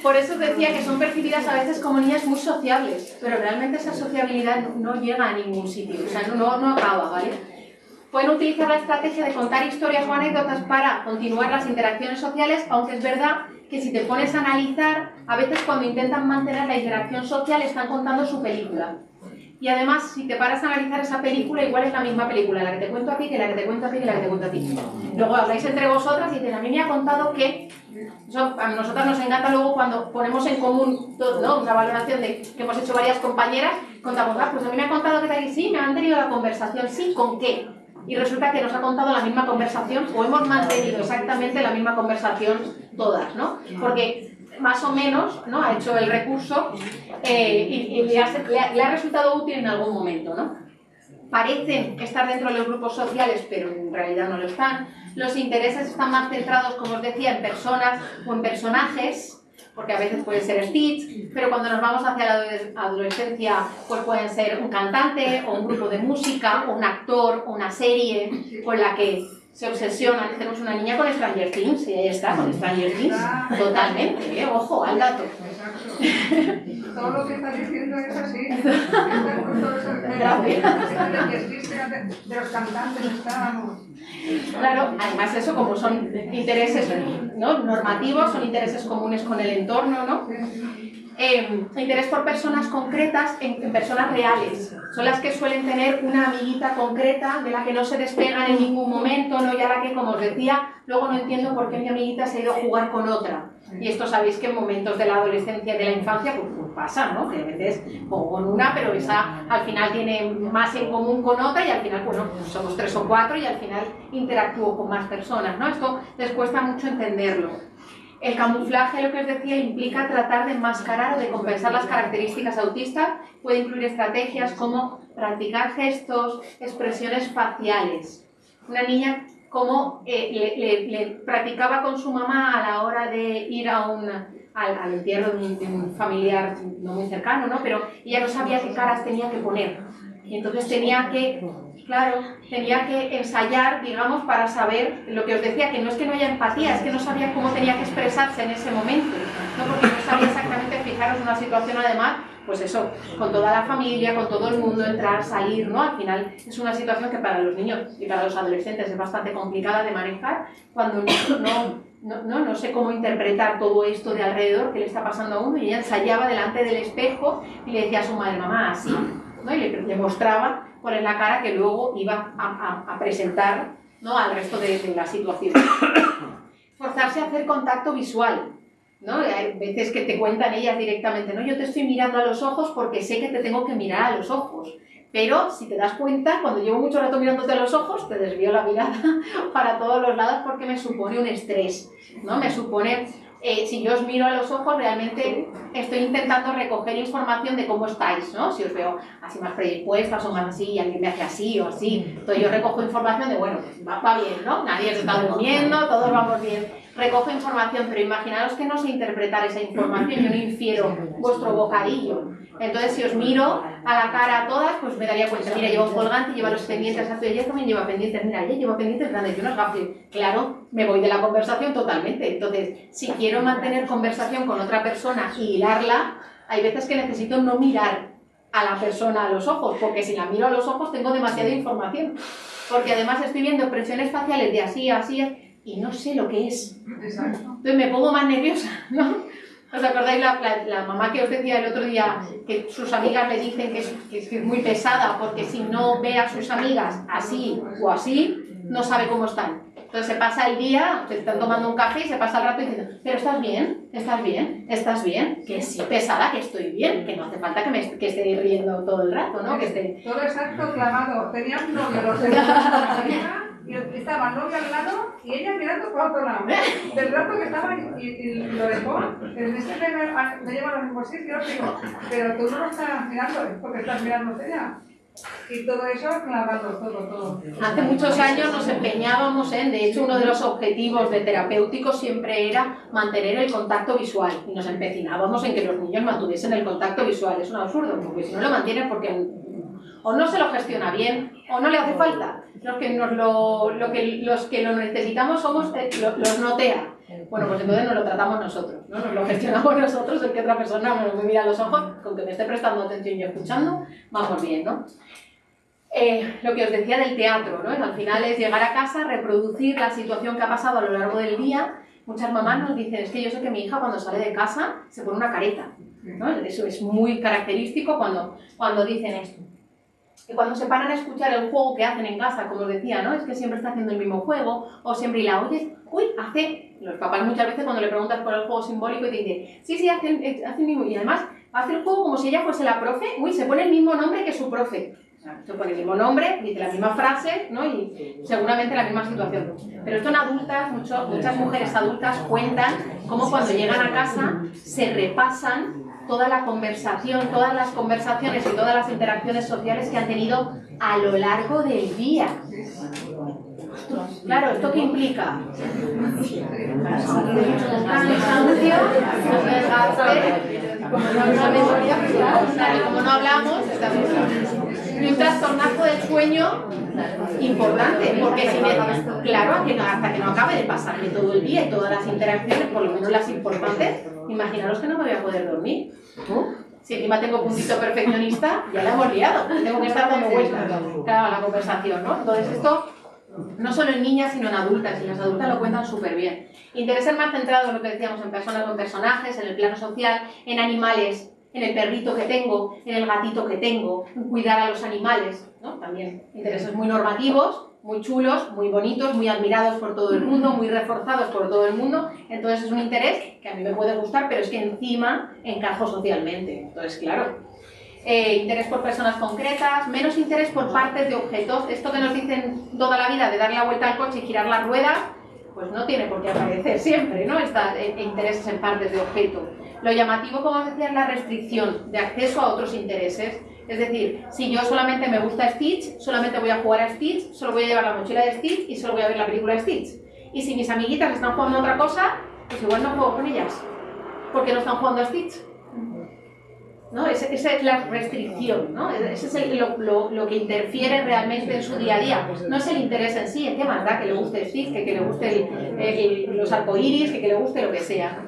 B: Por eso decía que son percibidas a veces como niñas muy sociables, pero realmente esa sociabilidad no llega a ningún sitio, o sea, no acaba, ¿vale? Pueden utilizar la estrategia de contar historias o anécdotas para continuar las interacciones sociales, aunque es verdad que si te pones a analizar, a veces cuando intentan mantener la interacción social están contando su película. Y además, si te paras a analizar esa película, igual es la misma película, la que te cuento a ti, que la que te cuento a ti, que la que te cuento a ti. Luego habláis entre vosotras y dicen, a mí me ha contado que... Eso a nosotras nos encanta luego cuando ponemos en común todo, ¿no? Una valoración de que hemos hecho varias compañeras, contamos, pues a mí me ha contado que tal y sí, me han tenido la conversación, sí, ¿con qué? Y resulta que nos ha contado la misma conversación o hemos mantenido exactamente la misma conversación todas, ¿no? Porque más o menos, ¿no? Ha hecho el recurso y le ha resultado útil en algún momento, ¿no? Parecen estar dentro de los grupos sociales, pero en realidad no lo están. Los intereses están más centrados, como os decía, en personas o en personajes, porque a veces puede ser Stitch, pero cuando nos vamos hacia la adolescencia, pues pueden ser un cantante o un grupo de música, o un actor, o una serie con la que se obsesionan. Tenemos una niña con Stranger Things, y ahí está, con Stranger Things, totalmente, ojo, al dato.
E: Todo lo que estás diciendo es así. De los cantantes estábamos.
B: Claro, además eso, como son intereses, ¿no?, normativos, son intereses comunes con el entorno, ¿no? Interés por personas concretas en personas reales. Son las que suelen tener una amiguita concreta de la que no se despegan en ningún momento, ¿no? Y a la que, como os decía, luego no entiendo por qué mi amiguita se ha ido a jugar con otra. Y esto sabéis que en momentos de la adolescencia y de la infancia pues pasa, ¿no? Que a veces juego con una, pero esa al final tiene más en común con otra y al final, bueno, pues somos 3 o 4 y al final interactúo con más personas, ¿no? Esto les cuesta mucho entenderlo. El camuflaje, lo que os decía, implica tratar de enmascarar o de compensar las características autistas. Puede incluir estrategias como practicar gestos, expresiones faciales. Una niña cómo le practicaba con su mamá a la hora de ir al entierro de un familiar no muy cercano, ¿no? Pero ella no sabía qué caras tenía que poner. Y entonces tenía que ensayar, digamos, para saber lo que os decía, que no es que no haya empatía, es que no sabía cómo tenía que expresarse en ese momento, ¿no? Porque no sabía exactamente, fijaros, una situación además, pues eso, con toda la familia, con todo el mundo, entrar, salir, ¿no? Al final es una situación que para los niños y para los adolescentes es bastante complicada de manejar, cuando no sé cómo interpretar todo esto de alrededor que le está pasando a uno, y ella ensayaba delante del espejo y le decía a su madre, mamá, así, ¿no? Y le mostraba cuál es la cara que luego iba a presentar, ¿no? Al resto de la situación. Forzarse a hacer contacto visual, ¿no? Hay veces que te cuentan ellas directamente, ¿no? Yo te estoy mirando a los ojos porque sé que te tengo que mirar a los ojos. Pero si te das cuenta, cuando llevo mucho rato mirándote a los ojos, te desvío la mirada para todos los lados porque me supone un estrés, ¿no? Me supone, si yo os miro a los ojos, realmente estoy intentando recoger información de cómo estáis, ¿no? Si os veo así más predispuestas o más así, y alguien me hace así o así, entonces yo recojo información de, bueno, pues va bien, ¿no? Nadie se está durmiendo, todos vamos bien. Recojo información, pero imaginaros que no sé interpretar esa información, yo no infiero vuestro bocadillo. Entonces, si os miro a la cara a todas, pues me daría cuenta, mira, lleva un colgante, lleva los pendientes, ella también lleva pendientes, mira, ella lleva pendientes grandes y unos gafas. Claro, me voy de la conversación totalmente. Entonces, si quiero mantener conversación con otra persona y hilarla, hay veces que necesito no mirar a la persona a los ojos, porque si la miro a los ojos tengo demasiada información. Porque además estoy viendo expresiones faciales de así a así, y no sé lo que es.
E: Exacto.
B: Entonces me pongo más nerviosa, ¿no? ¿Os acordáis la mamá que os decía el otro día que sus amigas le dicen que es muy pesada porque si no ve a sus amigas así o así, no sabe cómo están? Entonces se pasa el día, se están tomando un café y se pasa el rato diciendo, pero ¿estás bien? ¿Estás bien? ¿Estás bien? Que sí, pesada, que estoy bien, que no hace falta que esté riendo todo el rato, ¿no? Que esté...
E: Todo exacto clavado. Tenía un novio, lo sé, y estaba el novio al lado y ella mirando por otro lado. Del rato que estaba y lo dejó, en este me lleva a los mismos sitios, digo, pero tú no lo estás mirando, es porque estás mirando ella. Y todo eso clavado, todo.
B: Hace muchos años nos empeñábamos de hecho uno de los objetivos de terapéuticos siempre era mantener el contacto visual y nos empecinábamos en que los niños mantuviesen el contacto visual. Es un absurdo, porque si no lo mantienen porque o no se lo gestiona bien o no le hace falta. Los que lo necesitamos somos los no TEA. Bueno, pues entonces nos lo tratamos nosotros, ¿no? Nos lo gestionamos nosotros, el que otra persona me mira a los ojos, con que me esté prestando atención y escuchando, vamos bien, ¿no? Lo que os decía del teatro, ¿no? Al final es llegar a casa, reproducir la situación que ha pasado a lo largo del día. Muchas mamás nos dicen, es que yo sé que mi hija cuando sale de casa se pone una careta, ¿no? Eso es muy característico cuando dicen esto. Y cuando se paran a escuchar el juego que hacen en casa, como os decía, ¿no? Es que siempre está haciendo el mismo juego, o siempre la oyes, hace... Los papás muchas veces cuando le preguntas por el juego simbólico y te dicen, sí, hace el mismo, y además hace el juego como si ella fuese la profe, se pone el mismo nombre que su profe. O sea, se pone el mismo nombre, dice la misma frase, ¿no? Y seguramente la misma situación. Pero esto en adultas, muchas mujeres adultas cuentan cómo cuando llegan a casa se repasan toda la conversación, todas las conversaciones y todas las interacciones sociales que han tenido a lo largo del día. Claro, ¿esto qué implica? Un cansancio, un desgaste, como no hablamos, y un trastornazo del sueño importante, porque claro, hasta que no acabe de pasarme todo el día y todas las interacciones, por lo menos las importantes, imaginaros que no me voy a poder dormir. Si encima tengo puntito perfeccionista, ya la hemos liado, tengo que estar dando vueltas a la conversación, ¿no? Entonces esto, no solo en niñas, sino en adultas, y las adultas lo cuentan súper bien. Interés más centrado en lo que decíamos, en personas con personajes, en el plano social, en animales, en el perrito que tengo, en el gatito que tengo, en cuidar a los animales, ¿no? También intereses muy normativos, muy chulos, muy bonitos, muy admirados por todo el mundo, muy reforzados por todo el mundo. Entonces es un interés que a mí me puede gustar, pero es que encima encajo socialmente. Entonces, claro, interés por personas concretas, menos interés por partes de objetos. Esto que nos dicen toda la vida de dar la vuelta al coche y girar la rueda, pues no tiene por qué aparecer siempre, ¿no? Intereses en partes de objeto. Lo llamativo, como os decía, es la restricción de acceso a otros intereses. Es decir, si yo solamente me gusta Stitch, solamente voy a jugar a Stitch, solo voy a llevar la mochila de Stitch y solo voy a ver la película de Stitch. Y si mis amiguitas están jugando a otra cosa, pues igual no juego con ellas, porque no están jugando a Stitch. ¿No? Esa es la restricción, ¿no? Ese es lo que interfiere realmente en su día a día. No es el interés en sí, ¿en qué más da que le guste Stitch, que le guste los arcoíris, que le guste lo que sea?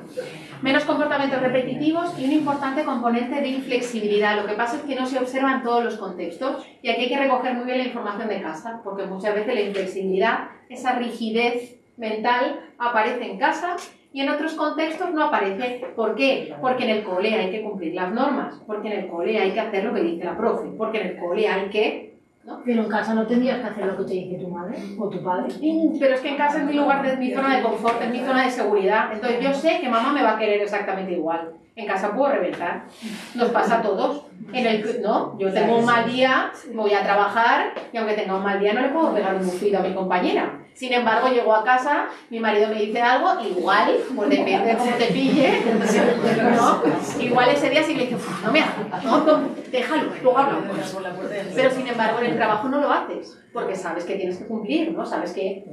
B: Menos comportamientos repetitivos y un importante componente de inflexibilidad. Lo que pasa es que no se observan todos los contextos y aquí hay que recoger muy bien la información de casa, porque muchas veces la inflexibilidad, esa rigidez mental aparece en casa y en otros contextos no aparece. ¿Por qué? Porque en el cole hay que cumplir las normas, porque en el cole hay que hacer lo que dice la profe, porque en el cole hay que... ¿no?
F: Pero en casa no tendrías que hacer lo que te dice tu madre o tu padre.
B: Pero es que en casa es mi lugar, mi zona de confort, es mi zona de seguridad. Entonces yo sé que mamá me va a querer exactamente igual. En casa puedo reventar. Nos pasa a todos. No, yo tengo un mal día, voy a trabajar y aunque tenga un mal día no le puedo pegar un bufido a mi compañera. Sin embargo, llego a casa, mi marido me dice algo, igual, pues depende de cómo te pille, ¿no? Igual ese día sí le dice, no me hagas, no, déjalo, luego hablamos. Pero sin embargo, en el trabajo no lo haces, porque sabes que tienes que cumplir, ¿no? Sabes que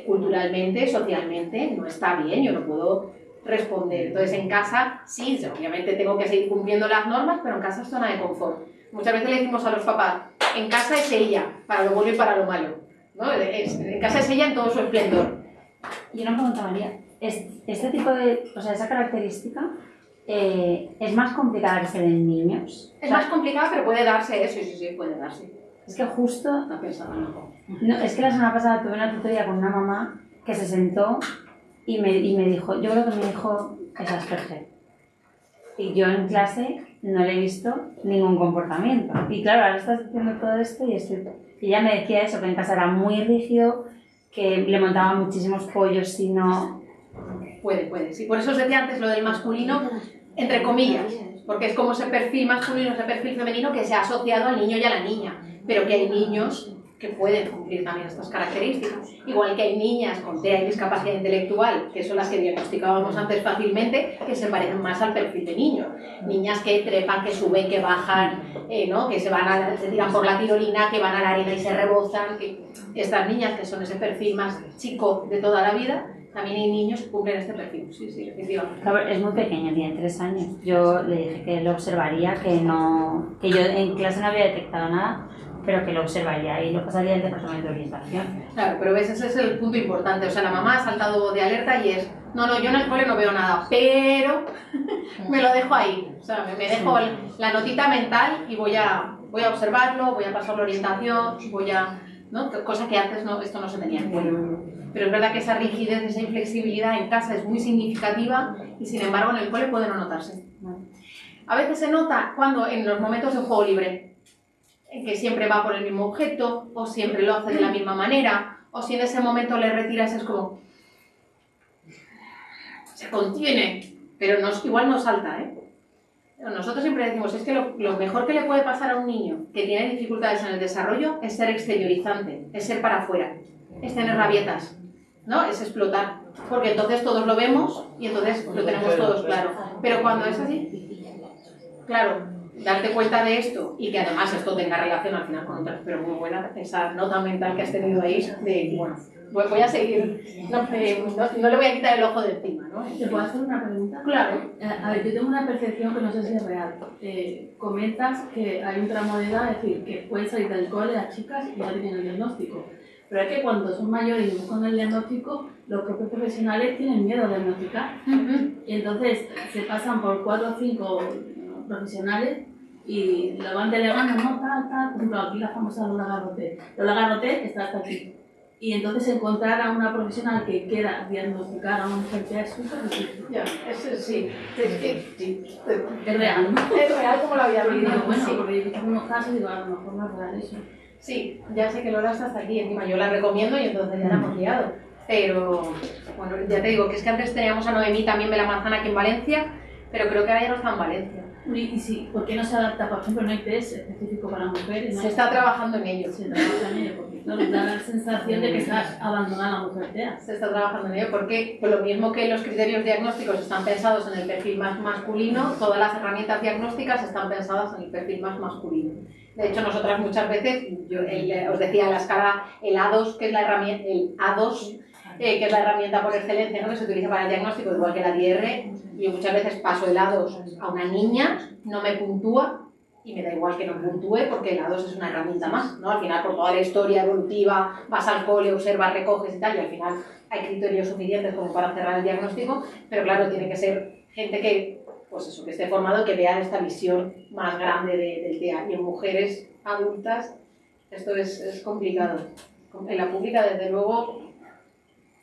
B: culturalmente, socialmente, no está bien, yo no puedo responder. Entonces, en casa, sí, obviamente tengo que seguir cumpliendo las normas, pero en casa es zona de confort. Muchas veces le decimos a los papás, en casa es ella, para lo bueno y para lo malo. ¿No? En casa es ella en todo su esplendor.
D: Yo una pregunta, María. Este tipo de, o sea, esa característica es más complicada que se den en niños.
B: Es más complicada, pero puede darse, sí, puede darse.
D: Es que justo,
B: No pensaba, no.
D: no, es que la semana pasada tuve una tutoría con una mamá que se sentó y me dijo, yo creo que mi hijo es Asperger. Y yo en clase no le he visto ningún comportamiento. Y claro, ahora estás diciendo todo esto y ella me decía eso, que en casa era muy rígido, que le montaba muchísimos pollos si no...
B: Puede, sí. Por eso os decía antes lo del masculino, entre comillas, porque es como ese perfil masculino, ese perfil femenino que se ha asociado al niño y a la niña, pero que hay niños que pueden cumplir también estas características. Igual que hay niñas con TEA y discapacidad intelectual, que son las que diagnosticábamos antes fácilmente, que se parecen más al perfil de niño. Niñas que trepan, que suben, que bajan, ¿no? Que se tiran por la tirolina, que van a la arena y se rebozan. Estas niñas que son ese perfil más chico de toda la vida, también hay niños que cumplen este perfil. Sí, efectivamente.
D: Claro, es muy pequeña, tiene 3 años. Yo le dije que lo observaría, que yo en clase no había detectado nada, pero que lo observaría y lo pasaría al departamento de orientación.
B: Claro, pero ves, ese es el punto importante. O sea, la mamá ha saltado de alerta y es, no, yo en el cole no veo nada, pero me lo dejo ahí. O sea, me dejo la notita mental y voy a observarlo, voy a pasar la orientación, ¿no? Cosa que antes esto no se tenía en cuenta. Pero es verdad que esa rigidez, esa inflexibilidad en casa es muy significativa y sin embargo en el cole puede no notarse. A veces se nota cuando en los momentos de juego libre, en que siempre va por el mismo objeto, o siempre lo hace de la misma manera, o si en ese momento le retiras es como... se contiene, pero igual no salta, ¿eh? Nosotros siempre decimos, es que lo mejor que le puede pasar a un niño que tiene dificultades en el desarrollo es ser exteriorizante, es ser para afuera, es tener rabietas, ¿no? Es explotar, porque entonces todos lo vemos y entonces lo tenemos todos claro. Pero cuando es así, claro, darte cuenta de esto y que además esto tenga relación al final con otras, pero muy buena esa nota mental que has tenido ahí de, bueno, voy a seguir, no le voy a quitar el ojo de encima, ¿no?
G: ¿Te puedo hacer una pregunta?
B: Claro.
G: A ver, yo tengo una percepción que no sé si es real. Comentas que hay un tramo de edad, es decir, que pueden salir del cole las chicas y ya tienen el diagnóstico. Pero es que cuando son mayores y buscan el diagnóstico, los propios profesionales tienen miedo a diagnosticar. Y entonces se pasan por 4 o 5 profesionales y lo van delegando, no, tal, por ejemplo, aquí la famosa Lola Garroté. Lola Garroté está hasta aquí. Y entonces encontrar a una profesional que quiera diagnosticar a una mujer que es súper difícil.
B: Ya, eso sí.
G: Es real, ¿no?
B: Es real como la había
G: Porque
B: vivido.
G: digo, bueno,
B: Sí.
G: porque he visto algunos casos y digo, a lo mejor no es real eso.
B: Sí, ya sé que Lola está hasta aquí, encima yo la recomiendo y entonces ya la hemos liado. Pero, bueno, ya te digo que es que antes teníamos a Noemí también de la Manzana aquí en Valencia, pero creo que ahora ya no está en Valencia.
G: Y sí, ¿por qué no se adapta? Por ejemplo, no hay test específico para mujeres. ¿no?
B: Se está trabajando en ello.
G: Se trabaja en ello, porque nos da la sensación de que está abandonada la mujer TEA.
B: Se está trabajando en ello porque, pues lo mismo que los criterios diagnósticos están pensados en el perfil más masculino, todas las herramientas diagnósticas están pensadas en el perfil más masculino. De hecho, nosotras muchas veces, os decía la escala, el A2, que es la herramienta, que es la herramienta por excelencia, ¿no?, que se utiliza para el diagnóstico, igual que la DIR, yo muchas veces paso el A2 a una niña, no me puntúa, y me da igual que no puntúe porque el A2 es una herramienta más, ¿no? Al final, por toda la historia evolutiva, vas al cole, observas, recoges y tal, y al final hay criterios suficientes como para cerrar el diagnóstico, pero claro, tiene que ser gente que, pues eso, que esté formado, que vea esta visión más grande del TEA. Y en mujeres adultas esto es complicado. En la pública, desde luego,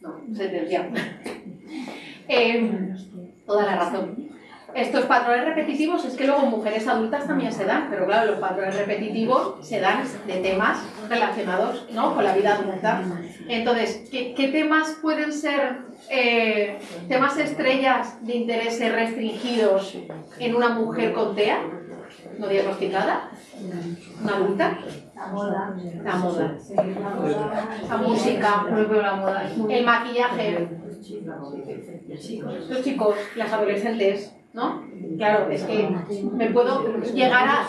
B: no, sentenciado. Toda la razón. Estos patrones repetitivos es que luego en mujeres adultas también se dan, pero claro, los patrones repetitivos se dan de temas relacionados, ¿no?, con la vida adulta. Entonces, ¿qué temas pueden ser temas estrellas de intereses restringidos en una mujer con TEA no diagnosticada? ¿Una adulta?
F: La moda.
B: La moda. La música, la moda. El maquillaje. Los chicos, las adolescentes, ¿no? Claro, es que me puedo llegar a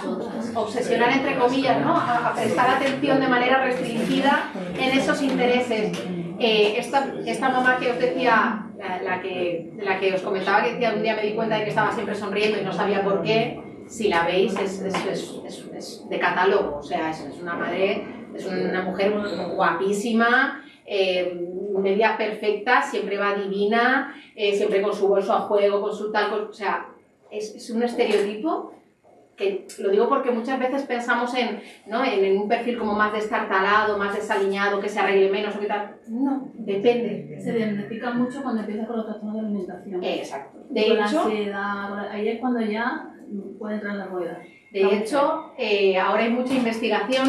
B: obsesionar, entre comillas, ¿no?, a prestar atención de manera restringida en esos intereses. Esta mamá que os decía, de la que os comentaba, que decía, un día me di cuenta de que estaba siempre sonriendo y no sabía por qué. Si la veis, es de catálogo, o sea, es una madre, es una mujer guapísima, media perfecta, siempre va divina, siempre con su bolso a juego, con su tal, o sea, es un estereotipo que, lo digo porque muchas veces pensamos ¿no?, en un perfil como más destartalado, más desaliñado, que se arregle menos o qué tal. No, depende.
G: Se diagnostica mucho cuando empieza con los trastornos de alimentación.
B: Exacto.
G: De hecho, la ansiedad, ahí es cuando ya puede entrar en la rueda.
B: De hecho, ahora hay mucha investigación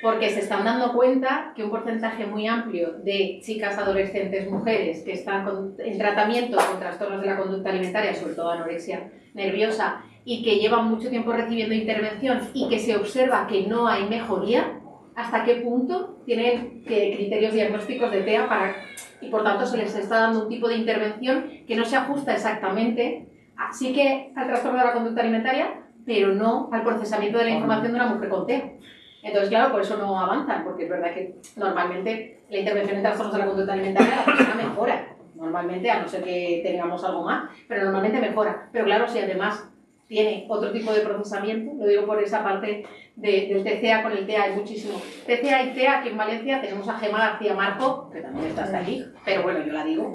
B: porque se están dando cuenta que un porcentaje muy amplio de chicas, adolescentes, mujeres que están en tratamiento con trastornos de la conducta alimentaria, sobre todo anorexia nerviosa, y que llevan mucho tiempo recibiendo intervención y que se observa que no hay mejoría, ¿hasta qué punto tienen criterios diagnósticos de TEA y por tanto se les está dando un tipo de intervención que no se ajusta exactamente, sí que al trastorno de la conducta alimentaria, pero no al procesamiento de la información de una mujer con TEA? Entonces, claro, por eso no avanzan, porque es verdad que normalmente la intervención en trastornos de la conducta alimentaria la persona mejora, normalmente, a no ser que tengamos algo más, pero normalmente mejora. Pero claro, si además tiene otro tipo de procesamiento, lo digo por esa parte del TCA, con el TEA hay muchísimo. TCA y TEA, aquí en Valencia tenemos a Gemma García Marco, que también está hasta aquí, pero bueno, yo la digo.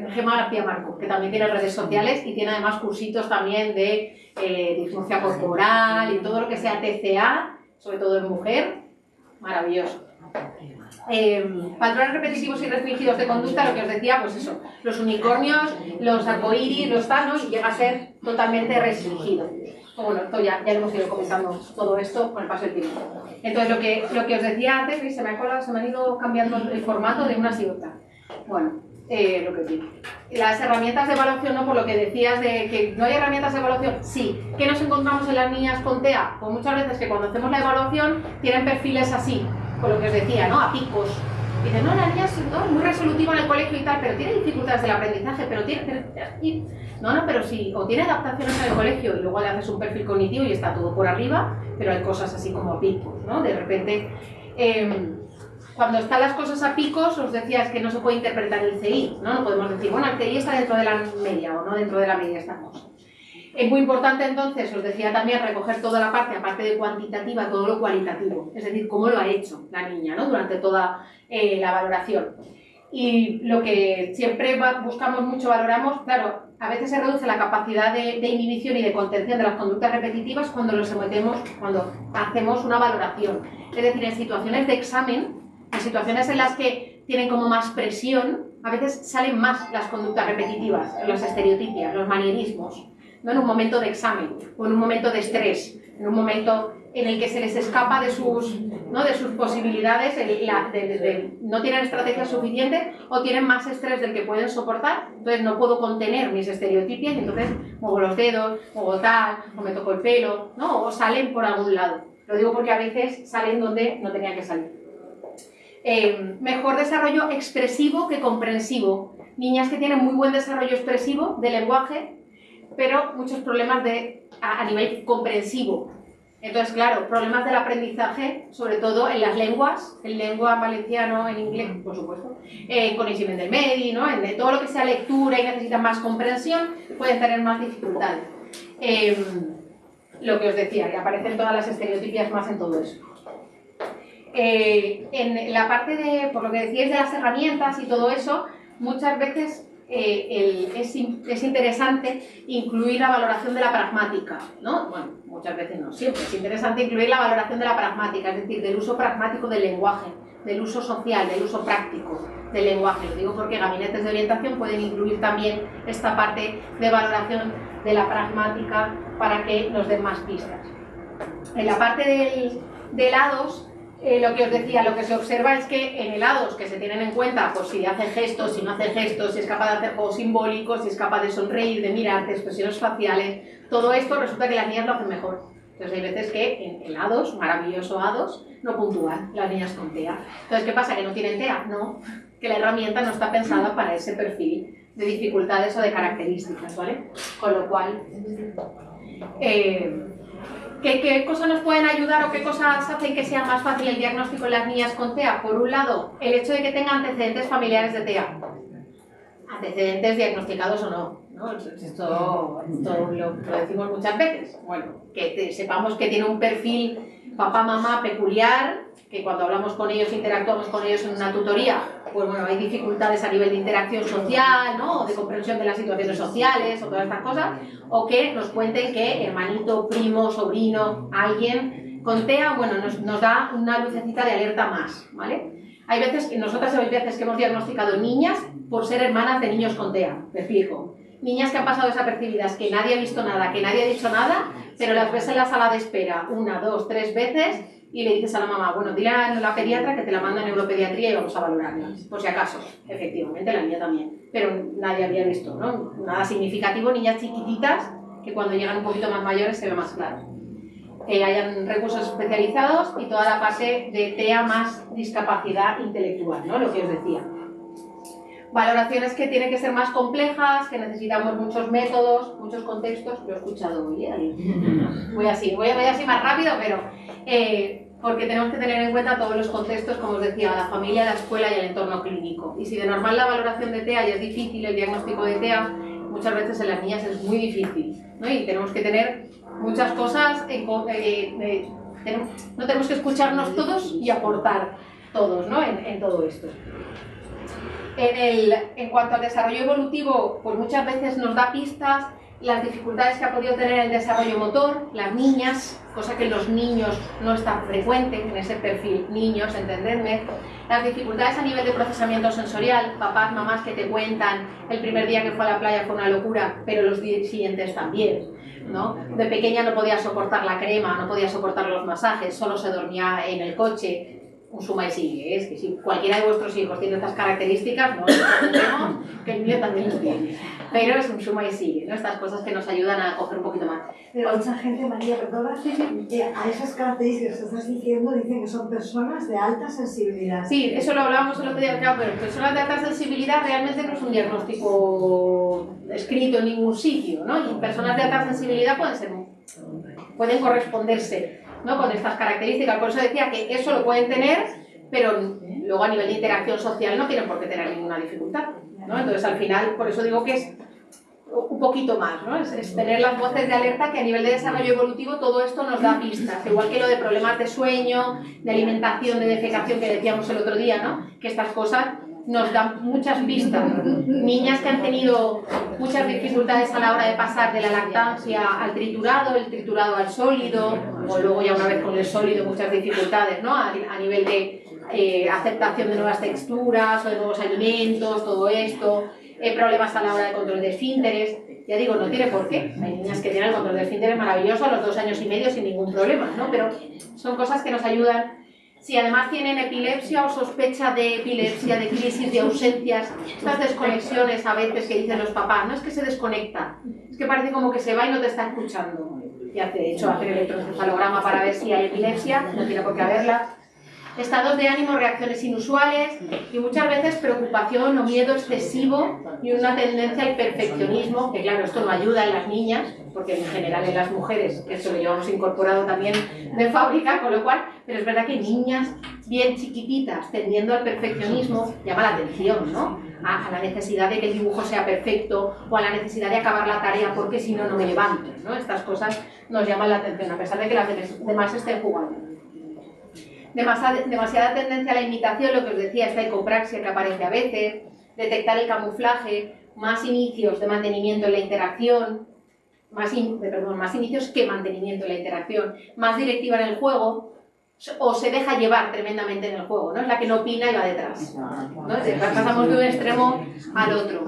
B: Gemma García Marco, que también tiene redes sociales y tiene además cursitos también de dismorfia corporal y todo lo que sea TCA, sobre todo en mujer, maravilloso. Patrones repetitivos y restringidos de conducta, lo que os decía, pues eso, los unicornios, los arcoíris, los tanos, y llega a ser totalmente restringido. Bueno, esto ya lo hemos ido comentando todo esto con el paso del tiempo. Entonces, lo que os decía antes, ¿veis? Se me han ido cambiando el formato de una y otra. Bueno, lo que digo. Las herramientas de evaluación, ¿no? Por lo que decías de que no hay herramientas de evaluación, sí. ¿Qué nos encontramos en las niñas con TEA? Pues muchas veces que cuando hacemos la evaluación tienen perfiles así, con lo que os decía, ¿no? A picos. Dicen, no, la niña es muy resolutiva en el colegio y tal, pero tiene dificultades del aprendizaje, pero sí, o tiene adaptaciones en el colegio y luego le haces un perfil cognitivo y está todo por arriba, pero hay cosas así como a picos, ¿no? De repente, cuando están las cosas a picos, os decía, es que no se puede interpretar el CI, ¿no? No podemos decir, bueno, el CI está dentro de la media o no dentro de la media estamos. Es muy importante entonces, os decía también, recoger toda la parte, aparte de cuantitativa, todo lo cualitativo, es decir, cómo lo ha hecho la niña, ¿no? Durante toda la valoración. Y lo que siempre buscamos mucho, valoramos, claro, a veces se reduce la capacidad de inhibición y de contención de las conductas repetitivas cuando hacemos una valoración. Es decir, en situaciones de examen, en situaciones en las que tienen como más presión, a veces salen más las conductas repetitivas, las estereotipias, los manierismos. No en un momento de examen o en un momento de estrés, en un momento en el que se les escapa de sus posibilidades, no tienen estrategias suficientes o tienen más estrés del que pueden soportar, entonces no puedo contener mis estereotipias y entonces muevo los dedos, muevo tal, o me toco el pelo, ¿no? O salen por algún lado. Lo digo porque a veces salen donde no tenía que salir. Mejor desarrollo expresivo que comprensivo. Niñas que tienen muy buen desarrollo expresivo de lenguaje, pero muchos problemas a nivel comprensivo. Entonces, claro, problemas del aprendizaje, sobre todo en las lenguas, en lengua, en valenciano, en inglés, por supuesto, coneixement del medi, ¿no? En todo lo que sea lectura y necesitan más comprensión, pueden tener más dificultades. Lo que os decía, que aparecen todas las estereotipias más en todo eso. En la parte de, por lo que decíais de las herramientas y todo eso, muchas veces es interesante incluir la valoración de la pragmática, ¿no? Bueno, muchas veces no, siempre es interesante incluir la valoración de la pragmática, es decir, del uso pragmático del lenguaje, del uso social, del uso práctico del lenguaje. Lo digo porque gabinetes de orientación pueden incluir también esta parte de valoración de la pragmática para que nos den más pistas. En la parte del ADOS, lo que os decía, lo que se observa es que en el ADOS, que se tienen en cuenta, pues si hace gestos, si no hace gestos, si es capaz de hacer juegos simbólicos, si es capaz de sonreír, de mirar, de expresiones faciales, todo esto resulta que las niñas lo hacen mejor. Entonces hay veces que en el ADOS, maravilloso ADOS, no puntúan las niñas con TEA. Entonces, ¿qué pasa? ¿Que no tienen TEA? No, que la herramienta no está pensada para ese perfil de dificultades o de características, ¿vale? Con lo cual, ¿qué cosas nos pueden ayudar o qué cosas hacen que sea más fácil el diagnóstico en las niñas con TEA? Por un lado, el hecho de que tengan antecedentes familiares de TEA. Antecedentes diagnosticados o no, ¿no? Esto lo decimos muchas veces. Bueno, que sepamos que tiene un perfil papá-mamá peculiar, que cuando hablamos con ellos, interactuamos con ellos en una tutoría, pues bueno, hay dificultades a nivel de interacción social, ¿no? O de comprensión de las situaciones sociales o todas estas cosas, o que nos cuenten que hermanito, primo, sobrino, alguien con TEA, bueno, nos da una lucecita de alerta más, ¿vale? Nosotras hay veces que hemos diagnosticado niñas por ser hermanas de niños con TEA, me explico. Niñas que han pasado desapercibidas, que nadie ha visto nada, que nadie ha dicho nada, pero las ves en la sala de espera 1, 2, 3 veces y le dices a la mamá, bueno, dile a la pediatra que te la manda a neuropediatría y vamos a valorarla, por si acaso. Efectivamente, la niña también, pero nadie había visto, ¿no? Nada significativo, niñas chiquititas que cuando llegan un poquito más mayores se ve más claro. Hayan recursos especializados y toda la parte de TEA más discapacidad intelectual, ¿no? Lo que os decía. Valoraciones que tienen que ser más complejas, que necesitamos muchos métodos, muchos contextos. Lo he escuchado hoy, voy así más rápido, pero porque tenemos que tener en cuenta todos los contextos, como os decía, la familia, la escuela y el entorno clínico. Y si de normal la valoración de TEA ya es difícil, el diagnóstico de TEA muchas veces en las niñas es muy difícil, ¿no? Y tenemos que tener muchas cosas, no tenemos que escucharnos todos y aportar todos, ¿no? en todo esto. En cuanto al desarrollo evolutivo, pues muchas veces nos da pistas las dificultades que ha podido tener el desarrollo motor, las niñas, cosa que en los niños no es tan frecuente, en ese perfil niños, entendedme, las dificultades a nivel de procesamiento sensorial, papás, mamás que te cuentan, el primer día que fue a la playa fue una locura, pero los días siguientes también, ¿no? De pequeña no podía soportar la crema, no podía soportar los masajes, solo se dormía en el coche. Un suma y sigue, es que si cualquiera de vuestros hijos tiene estas características, no nos preocupemos, que el mío también lo tiene. Pero es un suma y sigue, ¿no? Estas cosas que nos ayudan a coger un poquito más.
H: Pero mucha gente, María, perdona, a esas características que estás diciendo dicen que son personas de alta sensibilidad.
B: Sí, eso lo hablábamos el otro día, claro, pero personas de alta sensibilidad realmente no es un diagnóstico escrito en ningún sitio, ¿no? Y personas de alta sensibilidad pueden corresponderse, ¿no? Con estas características. Por eso decía que eso lo pueden tener, pero luego a nivel de interacción social no tienen por qué tener ninguna dificultad, ¿no? Entonces al final, por eso digo que es un poquito más, ¿no? Es tener las voces de alerta que a nivel de desarrollo evolutivo todo esto nos da pistas, igual que lo de problemas de sueño, de alimentación, de defecación que decíamos el otro día, ¿no? Que estas cosas nos dan muchas pistas. Niñas que han tenido muchas dificultades a la hora de pasar de la lactancia al triturado, el triturado al sólido, o luego ya una vez con el sólido muchas dificultades, ¿no? A nivel de aceptación de nuevas texturas o de nuevos alimentos, todo esto, problemas a la hora de control de esfínteres. Ya digo, no tiene por qué. Hay niñas que tienen el control de esfínteres maravilloso a los 2 años y medio sin ningún problema, ¿no? Pero son cosas que nos ayudan. Si además tienen epilepsia o sospecha de epilepsia, de crisis, de ausencias, estas desconexiones a veces que dicen los papás, no es que se desconecta, es que parece como que se va y no te está escuchando. y de hecho hacer electroencefalograma para ver si hay epilepsia, no tiene por qué haberla. Estados de ánimo, reacciones inusuales y muchas veces preocupación o miedo excesivo y una tendencia al perfeccionismo, que claro, esto no ayuda en las niñas, porque en general en las mujeres, que esto lo llevamos incorporado también de fábrica, con lo cual, pero es verdad que niñas bien chiquititas tendiendo al perfeccionismo llama la atención, ¿no? A la necesidad de que el dibujo sea perfecto o a la necesidad de acabar la tarea porque si no, no me levanto, ¿no? Estas cosas nos llaman la atención, a pesar de que las demás estén jugando. Demasiada tendencia a la imitación, lo que os decía, esta ecopraxia que aparece a veces, detectar el camuflaje, más inicios de mantenimiento en la interacción, más inicios que mantenimiento en la interacción, más directiva en el juego, o se deja llevar tremendamente en el juego, ¿no? Es la que no opina y va detrás, ¿no? Pasamos de un extremo al otro.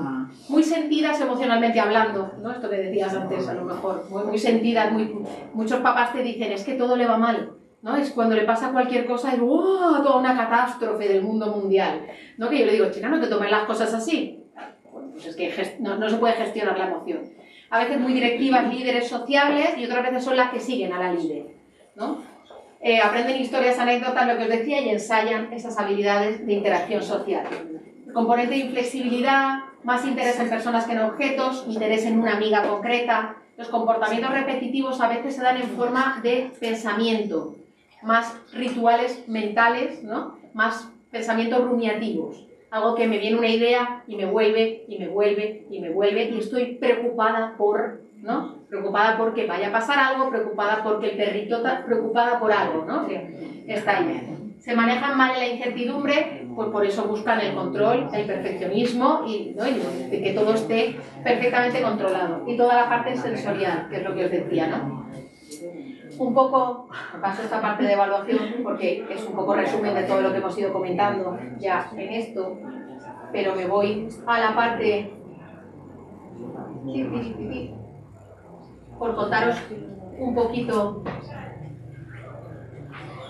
B: Muy sentidas emocionalmente hablando, ¿no? Esto que decías antes, a lo mejor, muy sentidas, muchos papás te dicen, es que todo le va mal, ¿no? Es cuando le pasa cualquier cosa y ¡oh! Toda una catástrofe del mundo mundial, ¿no? Que yo le digo, chica, no te tomes las cosas así. Bueno, pues es que no se puede gestionar la emoción. A veces muy directivas, líderes sociables, y otras veces son las que siguen a la líder, ¿no? Aprenden historias, anécdotas, lo que os decía, y ensayan esas habilidades de interacción social. Componente de inflexibilidad, más interés en personas que en objetos, interés en una amiga concreta. Los comportamientos repetitivos a veces se dan en forma de pensamiento, más rituales mentales, ¿no? Más pensamientos rumiativos, algo que me viene una idea y me vuelve, y me vuelve, y me vuelve, y estoy preocupada por, ¿no? Preocupada porque vaya a pasar algo, preocupada porque el perrito está preocupada por algo, ¿no? Que está ahí. Se manejan mal en la incertidumbre, pues por eso buscan el control, el perfeccionismo y, ¿no? Y que todo esté perfectamente controlado. Y toda la parte sensorial, que es lo que os decía, ¿no? Un poco, paso esta parte de evaluación porque es un poco resumen de todo lo que hemos ido comentando ya en esto, pero me voy a la parte por contaros un poquito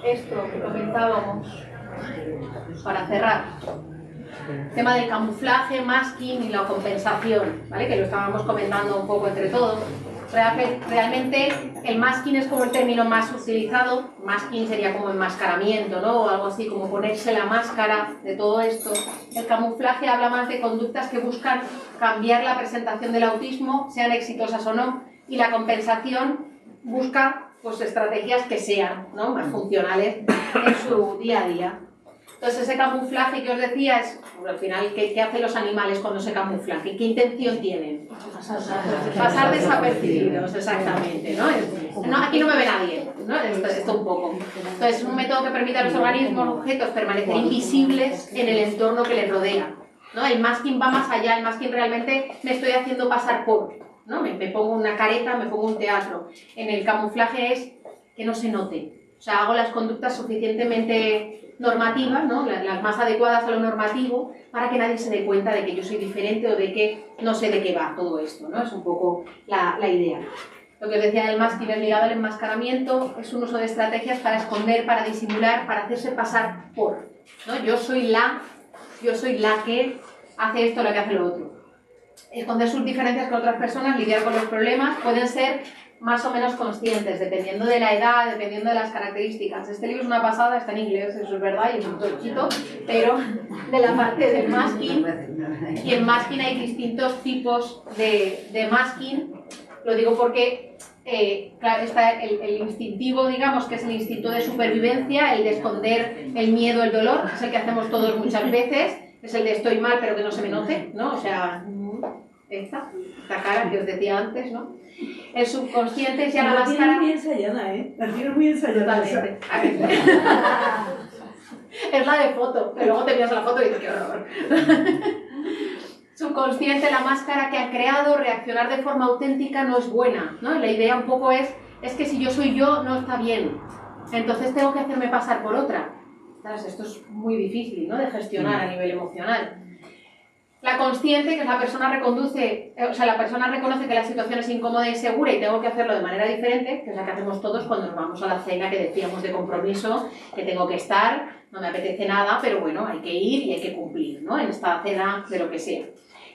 B: esto que comentábamos para cerrar. Tema del camuflaje, masking y la compensación, ¿vale? Que lo estábamos comentando un poco entre todos. Realmente el masking es como el término más utilizado. Masking sería como enmascaramiento, ¿no? O algo así, como ponerse la máscara de todo esto. El camuflaje habla más de conductas que buscan cambiar la presentación del autismo, sean exitosas o no. Y la compensación busca pues estrategias que sean, ¿no? Más funcionales en su día a día. Entonces ese camuflaje que os decía es, al final, ¿qué hacen los animales cuando se camuflan? ¿Qué intención tienen? Pasar desapercibidos, exactamente, ¿no? No, aquí no me ve nadie, ¿no? Esto un poco. Entonces es un método que permite a los organismos, objetos, permanecer invisibles en el entorno que les rodea, ¿no? El masking va más allá, el masking realmente me estoy haciendo pasar por, ¿no? Me pongo una careta, me pongo un teatro. En el camuflaje es que no se note. O sea, hago las conductas suficientemente normativas, ¿no? Las más adecuadas a lo normativo, para que nadie se dé cuenta de que yo soy diferente o de que no sé de qué va todo esto, ¿no? Es un poco la idea. Lo que os decía del masking es ligado al enmascaramiento, es un uso de estrategias para esconder, para disimular, para hacerse pasar por, ¿no? Yo soy la que hace esto, la que hace lo otro. Esconder sus diferencias con otras personas, lidiar con los problemas, pueden ser más o menos conscientes, dependiendo de la edad, dependiendo de las características. Este libro es una pasada, está en inglés, eso es verdad, y es un tochito, pero de la parte del masking, y en masking hay distintos tipos de masking. Lo digo porque, claro, está el instintivo, digamos, que es el instinto de supervivencia, el de esconder el miedo, el dolor, es el que hacemos todos muchas veces, es el de estoy mal pero que no se me note, ¿no? O sea, esta cara que os decía antes, ¿no? El subconsciente es ya la máscara...
I: La tienes muy ensayada, ¿eh? La tienes muy ensayada.
B: Totalmente. Es la de foto, que luego te miras la foto y dices, qué horror. Subconsciente, la máscara que han creado, reaccionar de forma auténtica no es buena, ¿no? La idea un poco es que si yo soy yo, no está bien. Entonces tengo que hacerme pasar por otra. ¿Sabes? Esto es muy difícil, ¿no? De gestionar a nivel emocional. La consciente, que es la persona la persona reconoce que la situación es incómoda e insegura y tengo que hacerlo de manera diferente, que es la que hacemos todos cuando nos vamos a la cena que decíamos de compromiso, que tengo que estar, no me apetece nada, pero bueno, hay que ir y hay que cumplir, ¿no? En esta cena de lo que sea.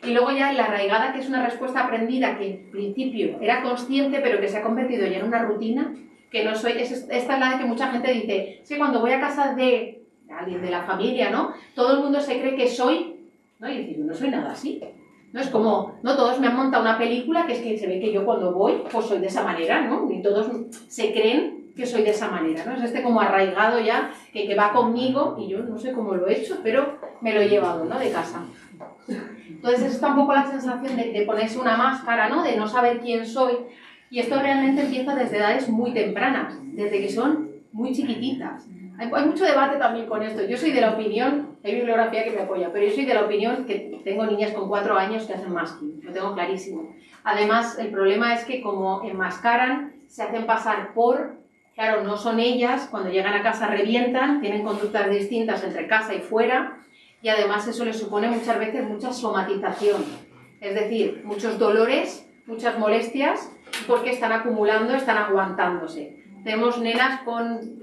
B: Y luego ya la arraigada, que es una respuesta aprendida que en principio era consciente, pero que se ha convertido ya en una rutina, que no soy, esta es la de que mucha gente dice, sí, cuando voy a casa de alguien de la familia, ¿no? Todo el mundo se cree que soy, ¿no? Y decir, no soy nada así. No es como, no todos me han montado una película que es que se ve que yo cuando voy, pues soy de esa manera, ¿no? Y todos se creen que soy de esa manera, ¿no? Es como arraigado ya, que va conmigo y yo no sé cómo lo he hecho, pero me lo he llevado, ¿no? De casa. Entonces es tampoco la sensación de ponerse una máscara, ¿no? De no saber quién soy. Y esto realmente empieza desde edades muy tempranas, desde que son muy chiquititas. Hay mucho debate también con esto. Yo soy de la opinión, hay bibliografía que me apoya, pero yo soy de la opinión que tengo niñas con 4 años que hacen masking, lo tengo clarísimo. Además, el problema es que como enmascaran, se hacen pasar por, claro, no son ellas, cuando llegan a casa revientan, tienen conductas distintas entre casa y fuera, y además eso les supone muchas veces mucha somatización, es decir, muchos dolores, muchas molestias, porque están acumulando, están aguantándose. Tenemos nenas con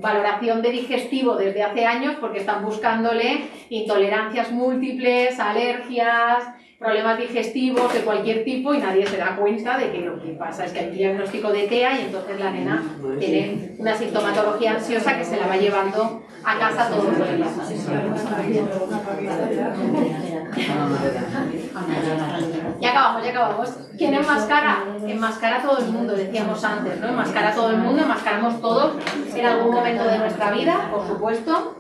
B: valoración de digestivo desde hace años porque están buscándole intolerancias múltiples, alergias, problemas digestivos de cualquier tipo y nadie se da cuenta de que lo que pasa es que hay un diagnóstico de TEA y entonces la nena tiene una sintomatología ansiosa que se la va llevando a casa todos los días. Ya acabamos. ¿Quién enmascara? Enmascara a todo el mundo, decíamos antes, ¿no? Enmascara a todo el mundo, enmascaramos todos en algún momento de nuestra vida, por supuesto.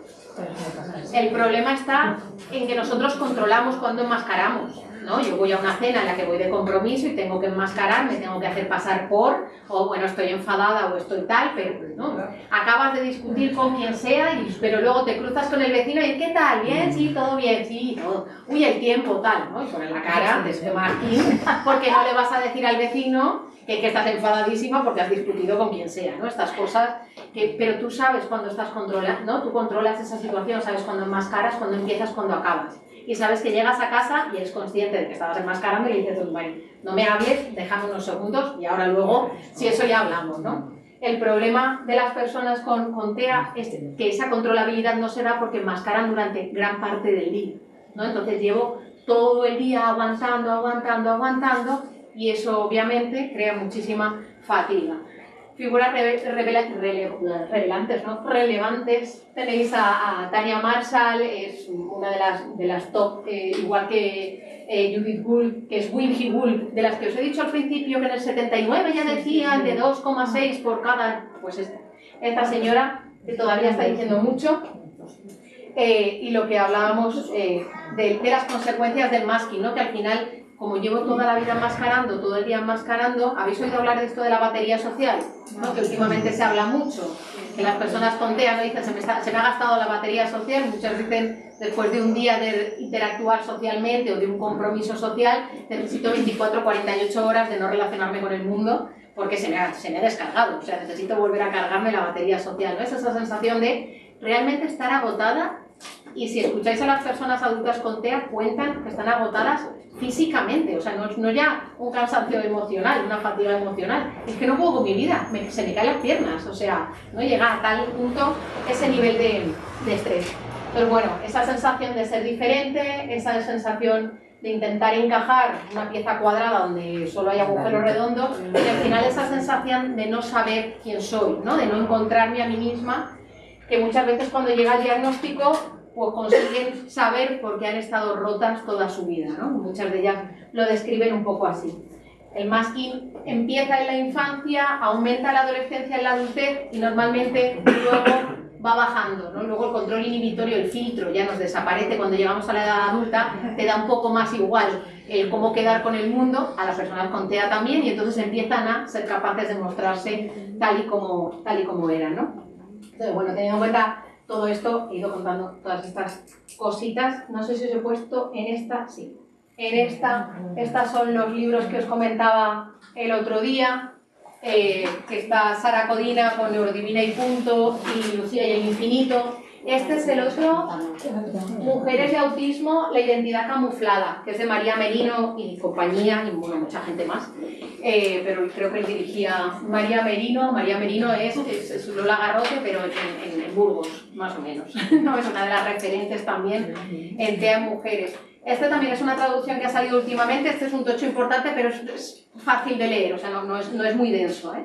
B: El problema está en que nosotros controlamos cuando enmascaramos, ¿no? Yo voy a una cena en la que voy de compromiso y tengo que enmascarar, me tengo que hacer pasar por, o bueno, estoy enfadada o estoy tal, pero ¿no? Acabas de discutir con quien sea, pero luego te cruzas con el vecino y ¿qué tal? ¿Bien? Sí, todo bien, sí, todo. Uy, el tiempo, tal, ¿no? Y pones la cara de este Martín, porque no le vas a decir al vecino que estás enfadadísima porque has discutido con quien sea, ¿no? Estas cosas pero tú sabes cuando estás controlando, ¿no? Tú controlas esa situación, sabes cuando enmascaras, cuando empiezas, cuando acabas. Y sabes que llegas a casa y eres consciente de que estabas enmascarando y le dices, bueno, no me hables, déjame unos segundos y ahora luego, si eso ya hablamos, ¿no? El problema de las personas con TEA es que esa controlabilidad no se da porque enmascaran durante gran parte del día, ¿no? Entonces llevo todo el día aguantando y eso obviamente crea muchísima fatiga. Figuras relevantes, tenéis a Tanya Marshall, es una de las top, igual que Judith Gould, que es Winnie Gould, de las que os he dicho al principio que en el 79 ya decían de 2,6 por cada, pues esta señora que todavía está diciendo mucho, y lo que hablábamos de las consecuencias del masking, ¿no? Que al final, como llevo toda la vida enmascarando, todo el día enmascarando, ¿habéis oído hablar de esto de la batería social? ¿No? Que últimamente se habla mucho, que las personas con TEA no dicen se me ha gastado la batería social, muchas dicen después de un día de interactuar socialmente o de un compromiso social, necesito 24 o 48 horas de no relacionarme con el mundo porque se me ha descargado, o sea, necesito volver a cargarme la batería social, ¿no? Es esa sensación de realmente estar agotada. Y si escucháis a las personas adultas con TEA, cuentan que están agotadas físicamente, o sea, no ya un cansancio emocional, una fatiga emocional, es que no puedo con mi vida, se me caen las piernas, o sea, no llega a tal punto ese nivel de estrés. Entonces, bueno, esa sensación de ser diferente, esa sensación de intentar encajar una pieza cuadrada donde solo hay agujeros redondos, y al final esa sensación de no saber quién soy, ¿no? De no encontrarme a mí misma, que muchas veces cuando llega el diagnóstico pues consiguen saber por qué han estado rotas toda su vida, ¿no? Muchas de ellas lo describen un poco así. El masking empieza en la infancia, aumenta en la adolescencia, en la adultez y normalmente luego va bajando, ¿no? Luego el control inhibitorio, el filtro ya nos desaparece cuando llegamos a la edad adulta, te da un poco más igual el cómo quedar con el mundo, a las personas con TEA también, y entonces empiezan a ser capaces de mostrarse tal y como eran, ¿no? Entonces, bueno, teniendo en cuenta todo esto, he ido contando todas estas cositas. No sé si os he puesto en esta, sí. Estas son los libros que os comentaba el otro día, que está Sara Codina con Neurodivina y Punto, y Lucía y el Infinito. Este es el otro, Mujeres y Autismo, la identidad camuflada, que es de María Merino y compañía, y bueno, mucha gente más. pero creo que él dirigía María Merino. María Merino es Lola Garrote, pero en Burgos, más o menos. No, es una de las referentes también en TEA en mujeres. Este también es una traducción que ha salido últimamente. Este es un tocho importante, pero es fácil de leer, o sea, no es muy denso, ¿eh?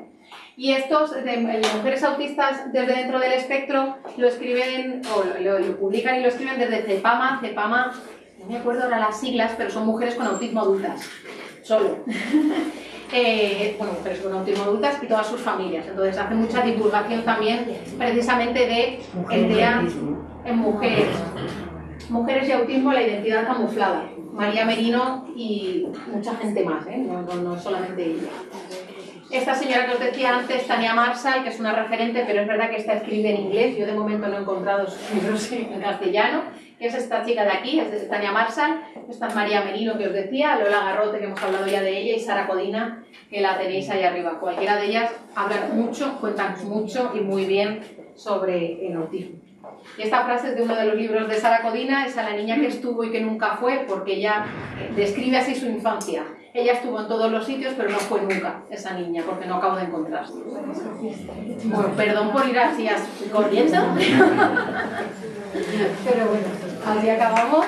B: Y estos, de mujeres autistas desde dentro del espectro, lo escriben, o lo publican y lo escriben desde CEPAMA. CEPAMA, no me acuerdo ahora las siglas, pero son mujeres con autismo adultas, solo. Bueno, mujeres con autismo adultas y todas sus familias. Entonces hace mucha divulgación también, precisamente de el TEA en mujeres. Mujeres y autismo, la identidad camuflada. María Merino y mucha gente más, ¿eh? No solamente ella. Esta señora que os decía antes, Tania Marshall, que es una referente, pero es verdad que esta escribe en inglés. Yo de momento no he encontrado sus libros en castellano. Que es esta chica de aquí, es Tania Marshall. Esta es María Merino, que os decía, Lola Garrote, que hemos hablado ya de ella, y Sara Codina, que la tenéis ahí arriba. Cualquiera de ellas hablan mucho, cuentan mucho y muy bien sobre el autismo. Y esta frase es de uno de los libros de Sara Codina, es a la niña que estuvo y que nunca fue, porque ella describe así su infancia. Ella estuvo en todos los sitios, pero no fue nunca esa niña, porque no acabo de encontrarse. Bueno, perdón por ir así corriendo, pero bueno, así acabamos.